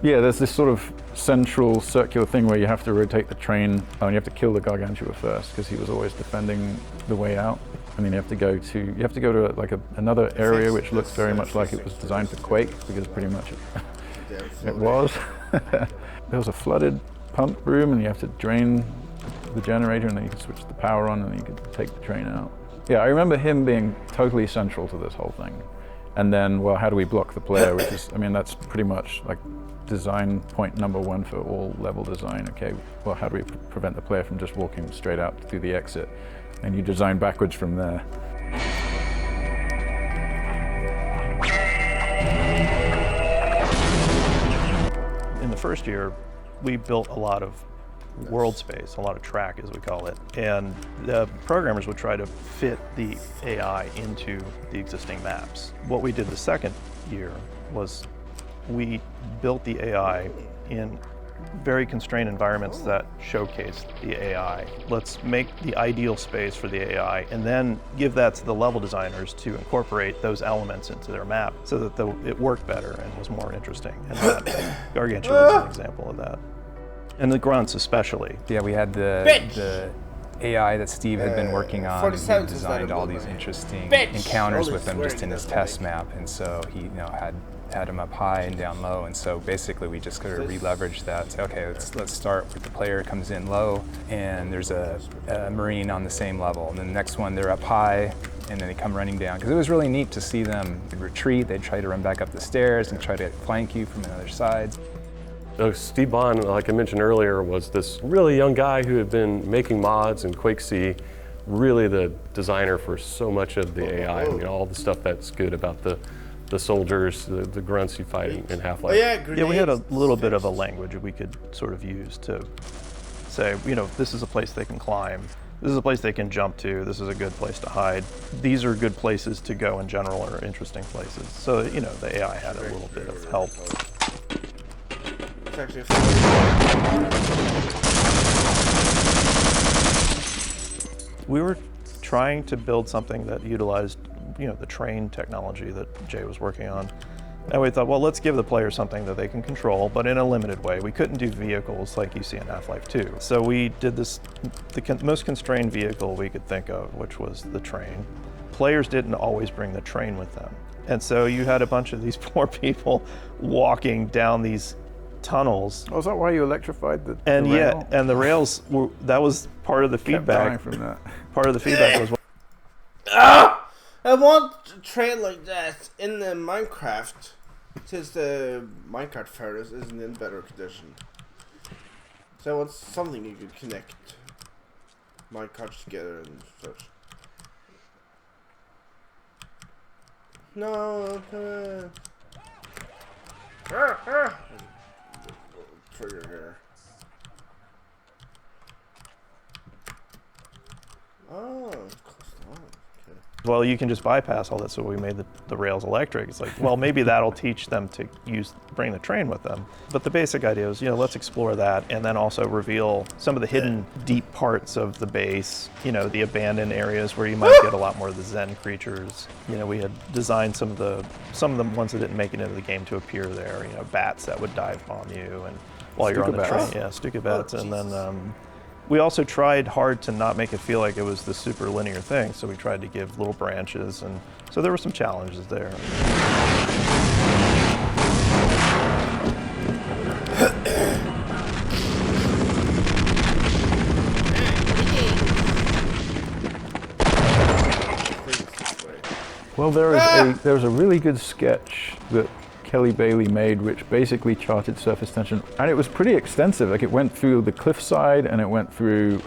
Yeah, there's this sort of central circular thing where you have to rotate the train, and you have to kill the Gargantua first because he was always defending the way out. And then you have to go to another area which looks very much like it was designed for Quake, because pretty much it was. There was a flooded pump room, and you have to drain the generator, and then you can switch the power on, and then you can take the train out. Yeah, I remember him being totally central to this whole thing. And then, well, how do we block the player? Which is, I mean, that's pretty much like design point number one for all level design. Okay, well, how do we prevent the player from just walking straight out through the exit? And you design backwards from there. In the first year, we built a lot of world space, a lot of track as we call it, and the programmers would try to fit the AI into the existing maps. What we did the second year was we built the AI in very constrained environments that showcase the AI. Let's make the ideal space for the AI and then give that to the level designers to incorporate those elements into their map so that it worked better and was more interesting. And that Gargantua was an example of that. And the grunts especially. Yeah, we had the AI that Steve had been working on. He designed all these interesting encounters with them just in his test map, and so he had him up high and down low, and so basically we just sort of re-leveraged that. So, okay, let's start with the player comes in low, and there's a Marine on the same level, and then the next one they're up high, and then they come running down. Because it was really neat to see them retreat. They'd try to run back up the stairs and try to flank you from the other side. Steve Bond, like I mentioned earlier, was this really young guy who had been making mods in Quake C, really the designer for so much of the AI. I mean, all the stuff that's good about the soldiers, the grunts you fight in Half-Life. Yeah, we had a little bit of a language we could sort of use to say, you know, this is a place they can climb, this is a place they can jump to, this is a good place to hide. These are good places to go in general, or interesting places. So, you know, the AI had a little bit of help. It's actually We were trying to build something that utilized, you know, the train technology that Jay was working on. And we thought, well, let's give the player something that they can control, but in a limited way. We couldn't do vehicles like you see in Half-Life 2. So we did this, the most constrained vehicle we could think of, which was the train. Players didn't always bring the train with them. And so you had a bunch of these poor people walking down these tunnels. Oh, is that why you electrified the And rail? yeah, and the rails were, that was part of the feedback. From that. Part of the feedback was, I want a train like that in the Minecraft, since the minecart furnace isn't in better condition. So I want something you could connect minecarts together and such. No, trigger here. Oh, well, you can just bypass all that, so we made the rails electric. It's like, well, maybe that'll teach them to bring the train with them. But the basic idea is, you know, let's explore that and then also reveal some of the hidden deep parts of the base, you know, the abandoned areas where you might get a lot more of the Zen creatures. You know, we had designed some of the ones that didn't make it into the game to appear there, you know, bats that would dive bomb you and while you're on the train. Yeah, Stuka bats. And then we also tried hard to not make it feel like it was this super linear thing, so we tried to give little branches, and so there were some challenges there. Well, there's a really good sketch that Kelly Bailey made, which basically charted surface tension, and it was pretty extensive. Like, it went through the cliffside, and it went through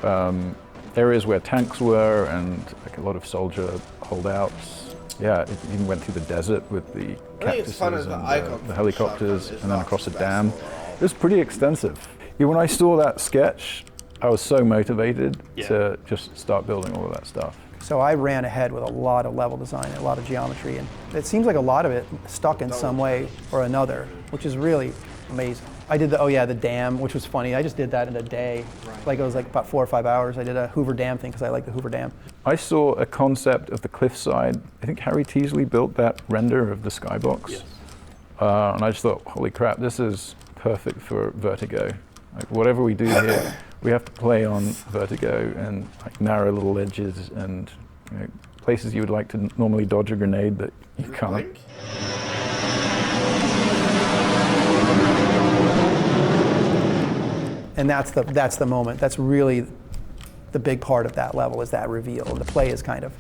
areas where tanks were, and like a lot of soldier holdouts. Yeah, it even went through the desert with the cactuses and the helicopters, and then across a dam. It was pretty extensive. Yeah, when I saw that sketch, I was so motivated to just start building all of that stuff. So I ran ahead with a lot of level design, a lot of geometry, and it seems like a lot of it stuck in some way or another, which is really amazing. I did the dam, which was funny. I just did that in a day. Like, it was like about 4 or 5 hours. I did a Hoover Dam thing because I like the Hoover Dam. I saw a concept of the cliffside. I think Harry Teasley built that render of the skybox. Yes. And I just thought, holy crap, this is perfect for Vertigo. Like, whatever we do here, we have to play on Vertigo and like narrow little edges and, you know, places you would like to normally dodge a grenade that you can't. And that's the moment. That's really the big part of that level, is that reveal. The play is kind of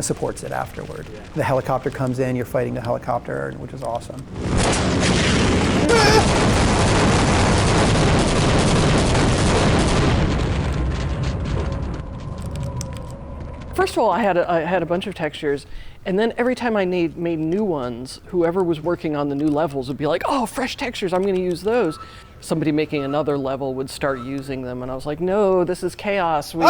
supports it afterward. Yeah. The helicopter comes in, you're fighting the helicopter, which is awesome. First of all, I had a bunch of textures, and then every time I made new ones, whoever was working on the new levels would be like, "Oh, fresh textures! I'm going to use those." Somebody making another level would start using them, and I was like, "No, this is chaos. We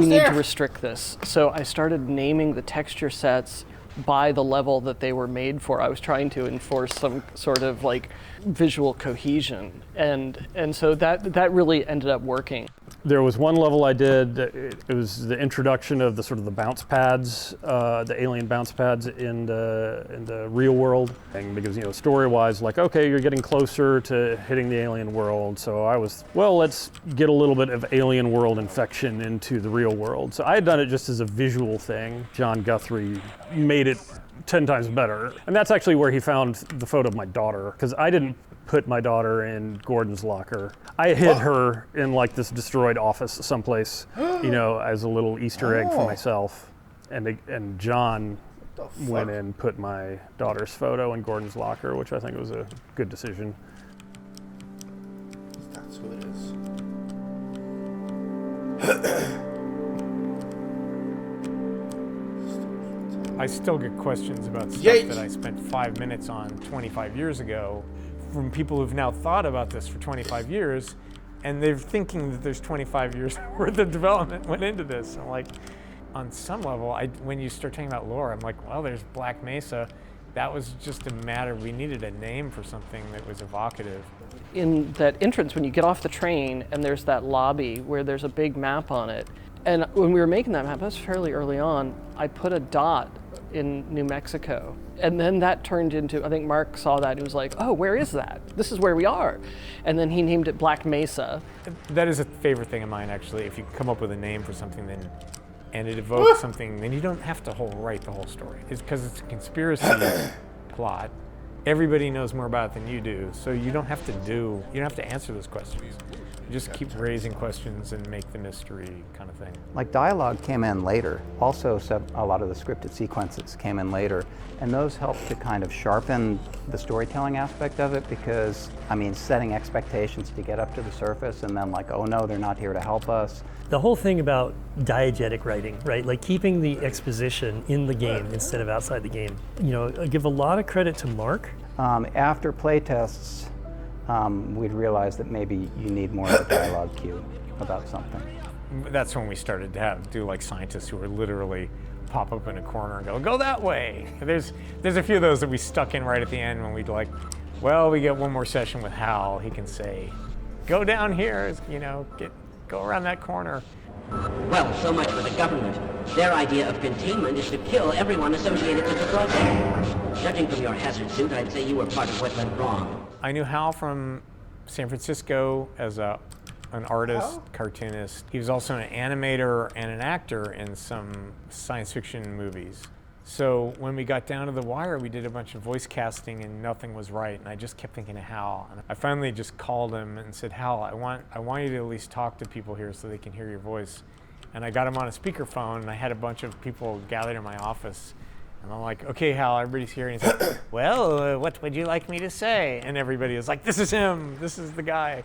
need to restrict this." So I started naming the texture sets by the level that they were made for. I was trying to enforce some sort of like visual cohesion, and so that really ended up working. There was one level I did, it was the introduction of the sort of the bounce pads, the alien bounce pads in the real world. And because, you know, story-wise, like, okay, you're getting closer to hitting the alien world. So I was, well, let's get a little bit of alien world infection into the real world. So I had done it just as a visual thing. John Guthrie made it 10 times better. And that's actually where he found the photo of my daughter, because I didn't put my daughter in Gordon's locker. I hid her in like this destroyed office someplace, you know, as a little Easter egg for myself. And John went and put my daughter's photo in Gordon's locker, which I think was a good decision. That's who it is. I still get questions about stuff that I spent 5 minutes on 25 years ago from people who've now thought about this for 25 years, and they're thinking that there's 25 years worth of development went into this. I'm like, on some level, when you start talking about lore, I'm like, well, there's Black Mesa. That was just a matter, we needed a name for something that was evocative. In that entrance, when you get off the train and there's that lobby where there's a big map on it, and when we were making that map, that was fairly early on, I put a dot in New Mexico. And then that turned into, I think Mark saw that, he was like, oh, where is that? This is where we are. And then he named it Black Mesa. That is a favorite thing of mine, actually. If you come up with a name for something, and it evokes something, then you don't have to write the whole story. It's because it's a conspiracy plot. Everybody knows more about it than you do, so you don't have to answer those questions. You just keep raising questions and make the mystery kind of thing. Like dialogue came in later. Also, a lot of the scripted sequences came in later, and those helped to kind of sharpen the storytelling aspect of it because, I mean, setting expectations to get up to the surface and then like, oh no, they're not here to help us. The whole thing about diegetic writing, right? Like keeping the exposition in the game instead of outside the game. You know, I give a lot of credit to Mark. After playtests, we'd realized that maybe you need more of a dialogue cue about something. That's when we started to do like scientists who were literally pop up in a corner and go that way. There's a few of those that we stuck in right at the end when we'd like, well, we get one more session with Hal. He can say, go down here, you know, go around that corner. Well, so much for the government. Their idea of containment is to kill everyone associated with the project. Judging from your hazard suit, I'd say you were part of what went wrong. I knew Hal from San Francisco as an artist, cartoonist. He was also an animator and an actor in some science fiction movies. So when we got down to the wire, we did a bunch of voice casting and nothing was right. And I just kept thinking of Hal. And I finally just called him and said, Hal, I want you to at least talk to people here so they can hear your voice. And I got him on a speakerphone and I had a bunch of people gathered in my office. And I'm like, okay, Hal, everybody's here. And he's like, well, what would you like me to say? And everybody was like, this is him. This is the guy.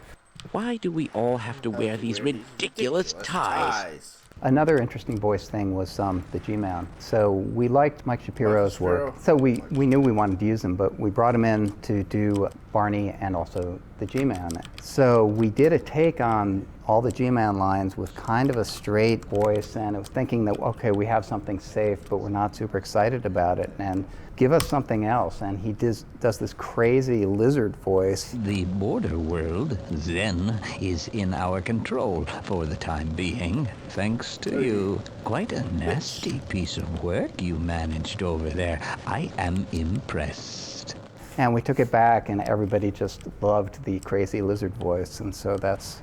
Why do we all have to wear these ridiculous ties? Another interesting voice thing was the G-Man. So we liked Mike Shapiro's work. So we knew we wanted to use him, but we brought him in to do Barney and also the G-Man. So we did a take on all the G-Man lines with kind of a straight voice, and it was thinking that, okay, we have something safe, but we're not super excited about it, and give us something else. And he does this crazy lizard voice. The border world, then, is in our control for the time being, thanks to you. Quite a nasty piece of work you managed over there. I am impressed. And we took it back, and everybody just loved the crazy lizard voice, and so that's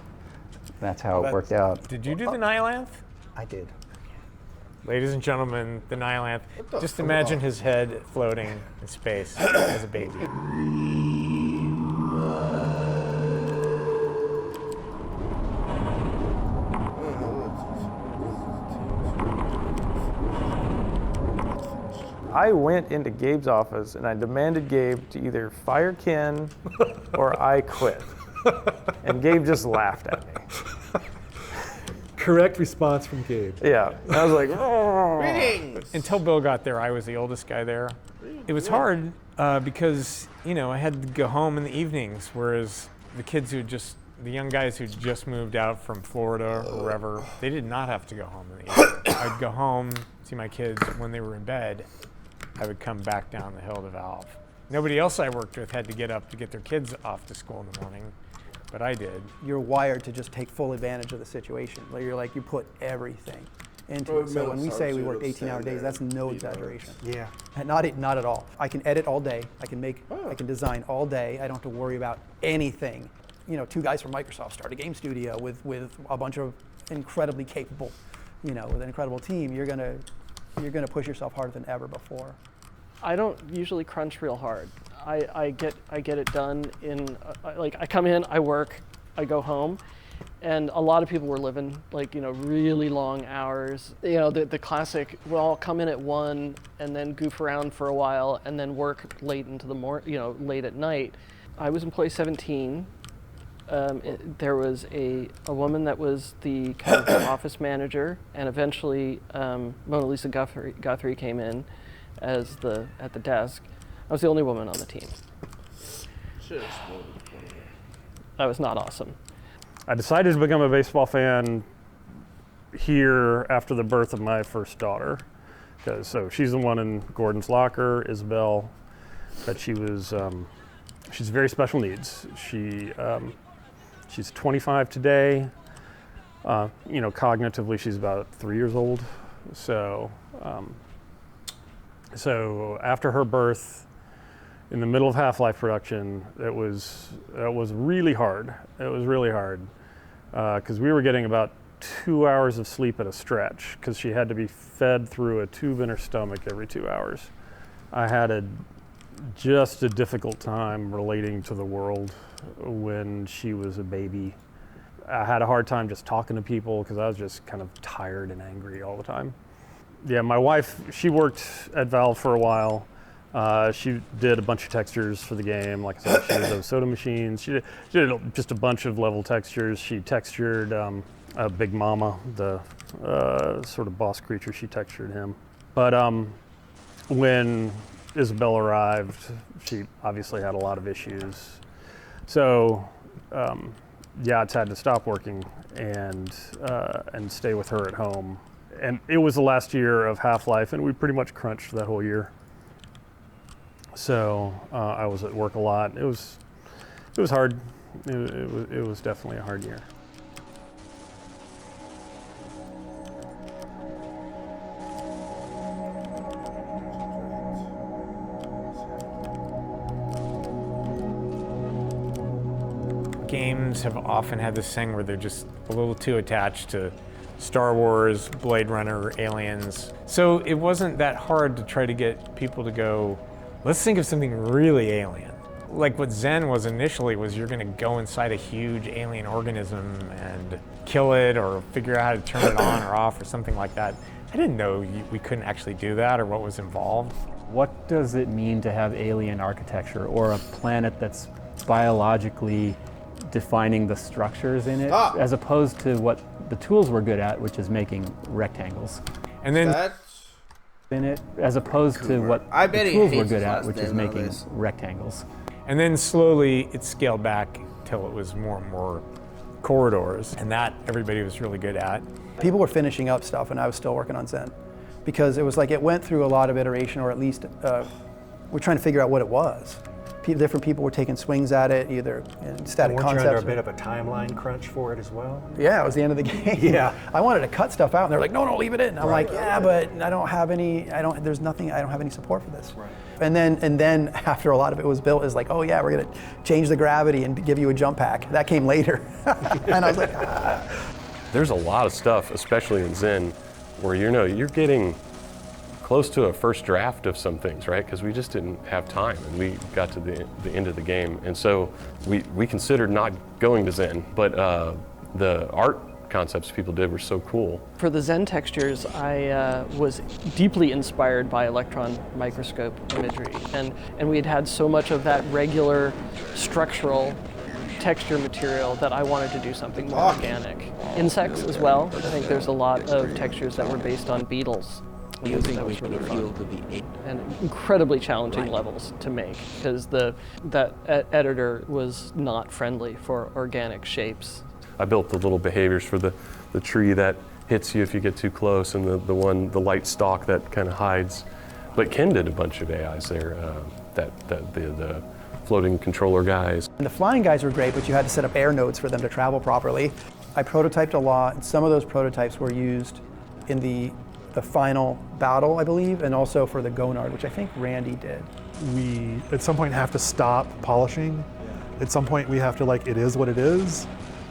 how it worked out. Did you do the Nihilanth? I did. Ladies and gentlemen, the Nihilanth. Just imagine his head floating in space as a baby. I went into Gabe's office and I demanded Gabe to either fire Ken or I quit. And Gabe just laughed at me. Correct response from Gabe. Yeah, I was like, oh. Until Bill got there, I was the oldest guy there. It was hard because, you know, I had to go home in the evenings, whereas the young guys who just moved out from Florida or wherever, they did not have to go home in the evening. I'd go home, see my kids when they were in bed. I would come back down the hill to Valve. Nobody else I worked with had to get up to get their kids off to school in the morning, but I did. You're wired to just take full advantage of the situation. You put everything into it. So when we say we worked 18-hour days, that's no exaggeration. Yeah. And not at all. I can edit all day. I can design all day. I don't have to worry about anything. You know, 2 guys from Microsoft start a game studio with a bunch of incredibly capable, with an incredible team. You're gonna push yourself harder than ever before. I don't usually crunch real hard. I get it done in I come in, I work, I go home, And a lot of people were living like, really long hours. The classic, we'll all come in at 1 and then goof around for a while and then work late into the late at night. I was employee 17. There was a woman that was the kind of office manager, and eventually Mona Lisa Guthrie came in at the desk. I was the only woman on the team. That was not awesome. I decided to become a baseball fan here after the birth of my first daughter. So she's the one in Gordon's locker, Isabel, that she's very special needs. She's 25 today. Cognitively she's about 3 years old. So after her birth, in the middle of Half-Life production, it was really hard. It was really hard because we were getting about 2 hours of sleep at a stretch because she had to be fed through a tube in her stomach every 2 hours. I had just a difficult time relating to the world when she was a baby. I had a hard time just talking to people because I was just kind of tired and angry all the time. Yeah, my wife, she worked at Valve for a while. She did a bunch of textures for the game. Like I said, she did those soda machines. She did just a bunch of level textures. She textured Big Mama, the sort of boss creature. She textured him. But when Isabel arrived, she obviously had a lot of issues. So yeah, it's had to stop working and stay with her at home. And it was the last year of Half-Life, and we pretty much crunched that whole year. So I was at work a lot. It was hard. It was definitely a hard year. Games have often had this thing where they're just a little too attached to Star Wars, Blade Runner, Aliens. So it wasn't that hard to try to get people to go, let's think of something really alien. Like what Zen was initially was you're gonna go inside a huge alien organism and kill it or figure out how to turn it on or off or something like that. I didn't know we couldn't actually do that or what was involved. What does it mean to have alien architecture or a planet that's biologically defining the structures in it, as opposed to what the tools we're good at, which is making rectangles. And then in it, as opposed to what the tools we're good at, which is making rectangles. And then slowly it scaled back till it was more and more corridors, and that everybody was really good at. People were finishing up stuff, and I was still working on Zen, because it was like it went through a lot of iteration, or at least we're trying to figure out what it was. Different people were taking swings at it, either in static weren't concepts. you under a bit of a timeline crunch for it as well? Yeah, it was the end of the game. Yeah. I wanted to cut stuff out, and they're like, no, leave it in. I'm like, yeah, but I don't have any, there's nothing, I don't have any support for this. Right. And then after a lot of it was built, it's like, oh yeah, we're gonna change the gravity and give you a jump pack. That came later. And I was like, There's a lot of stuff, especially in Zen, where you're getting close to a first draft of some things, right? Because we just didn't have time, and we got to the end of the game, and so we considered not going to Zen, but the art concepts people did were so cool. For the Zen textures, I was deeply inspired by electron microscope imagery, and we had so much of that regular structural texture material that I wanted to do something more organic. Insects as well. I think there's a lot of textures that were based on beetles. That was really fun. And incredibly challenging levels to make, because that editor was not friendly for organic shapes. I built the little behaviors for the tree that hits you if you get too close, and the light stalk that kind of hides. But Ken did a bunch of AIs there, the floating controller guys. And the flying guys were great, but you had to set up air nodes for them to travel properly. I prototyped a lot, and some of those prototypes were used in the final battle, I believe, and also for the Gonard, which I think Randy did. We, at some point, have to stop polishing. At some point, we have to, it is what it is.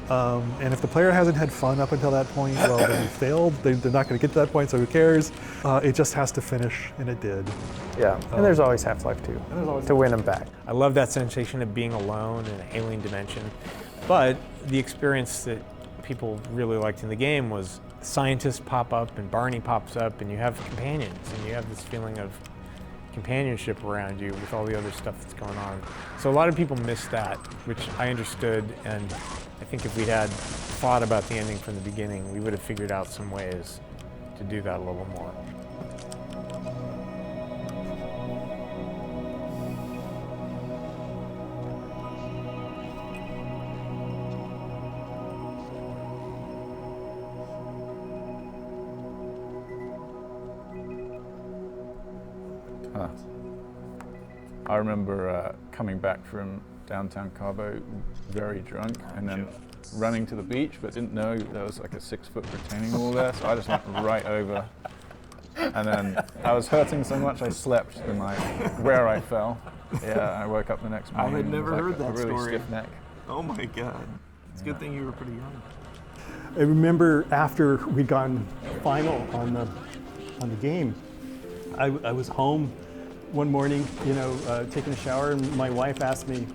And if the player hasn't had fun up until that point, well, then we failed. They're not going to get to that point, so who cares? It just has to finish, and it did. Yeah, and there's always Half-Life 2 to win them back. I love that sensation of being alone in an alien dimension, but the experience that people really liked in the game was scientists pop up and Barney pops up and you have companions and you have this feeling of companionship around you with all the other stuff that's going on. So a lot of people miss that, which I understood, and I think if we had thought about the ending from the beginning, we would have figured out some ways to do that a little more. I remember coming back from downtown Cabo very drunk and then running to the beach, but didn't know there was like a 6-foot retaining wall there, so I just went right over. And then I was hurting so much I slept the night where I fell. Yeah, I woke up the next morning. I had never heard that a really story. Stiff neck. Oh my God. It's a good thing you were pretty young. I remember after we'd gone final on the game, I was home one morning, taking a shower, and my wife asked me,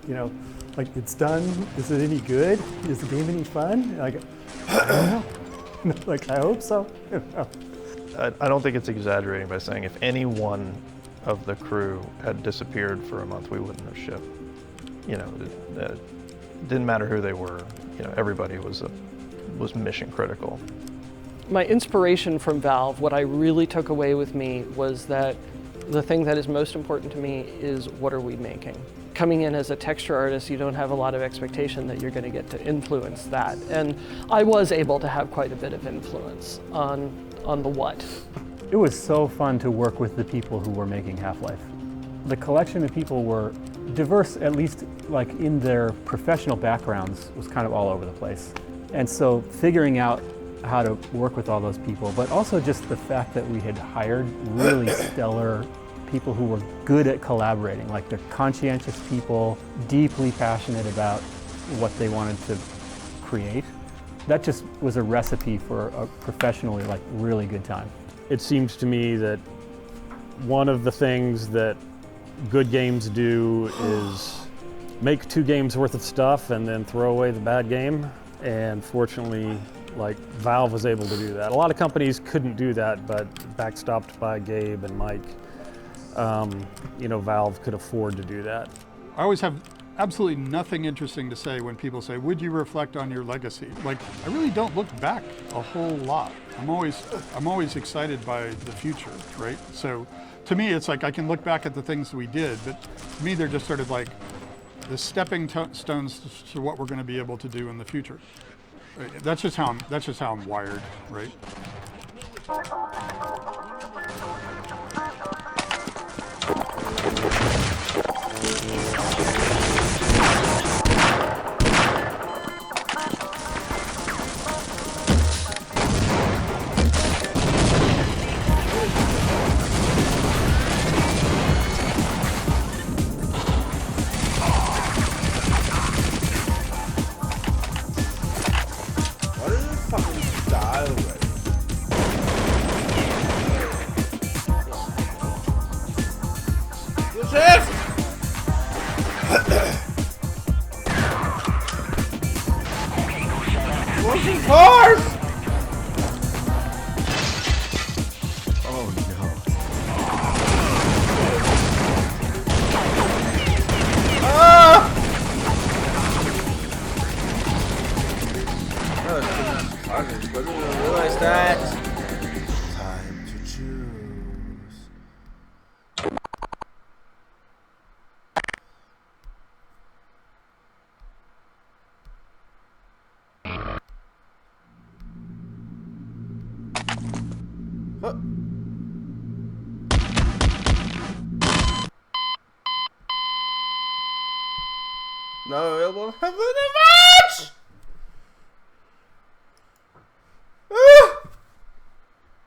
like, it's done. Is it any good? Is the game any fun? Like, I don't know. Like, I hope so. I don't think it's exaggerating by saying if any one of the crew had disappeared for a month, we wouldn't have shipped. It didn't matter who they were. Everybody was mission critical. My inspiration from Valve, what I really took away with me was that the thing that is most important to me is what are we making? Coming in as a texture artist, you don't have a lot of expectation that you're going to get to influence that. And I was able to have quite a bit of influence on the what. It was so fun to work with the people who were making Half-Life. The collection of people were diverse, at least like in their professional backgrounds, was kind of all over the place. And so figuring out how to work with all those people, but also just the fact that we had hired really stellar people who were good at collaborating, like they're conscientious people, deeply passionate about what they wanted to create. That just was a recipe for a professionally, like, really good time. It seems to me that one of the things that good games do is make 2 games worth of stuff and then throw away the bad game. And fortunately, like, Valve was able to do that. A lot of companies couldn't do that, but backstopped by Gabe and Mike, Valve could afford to do that. I always have absolutely nothing interesting to say when people say, would you reflect on your legacy? Like, I really don't look back a whole lot. I'm always excited by the future, right? So to me, it's like I can look back at the things we did, but to me, they're just sort of like the stepping stones to what we're going to be able to do in the future. That's just how I'm wired, right? Cars! Oh no. Ah! I didn't realize that. Time to choose. Not available. Have an advantage!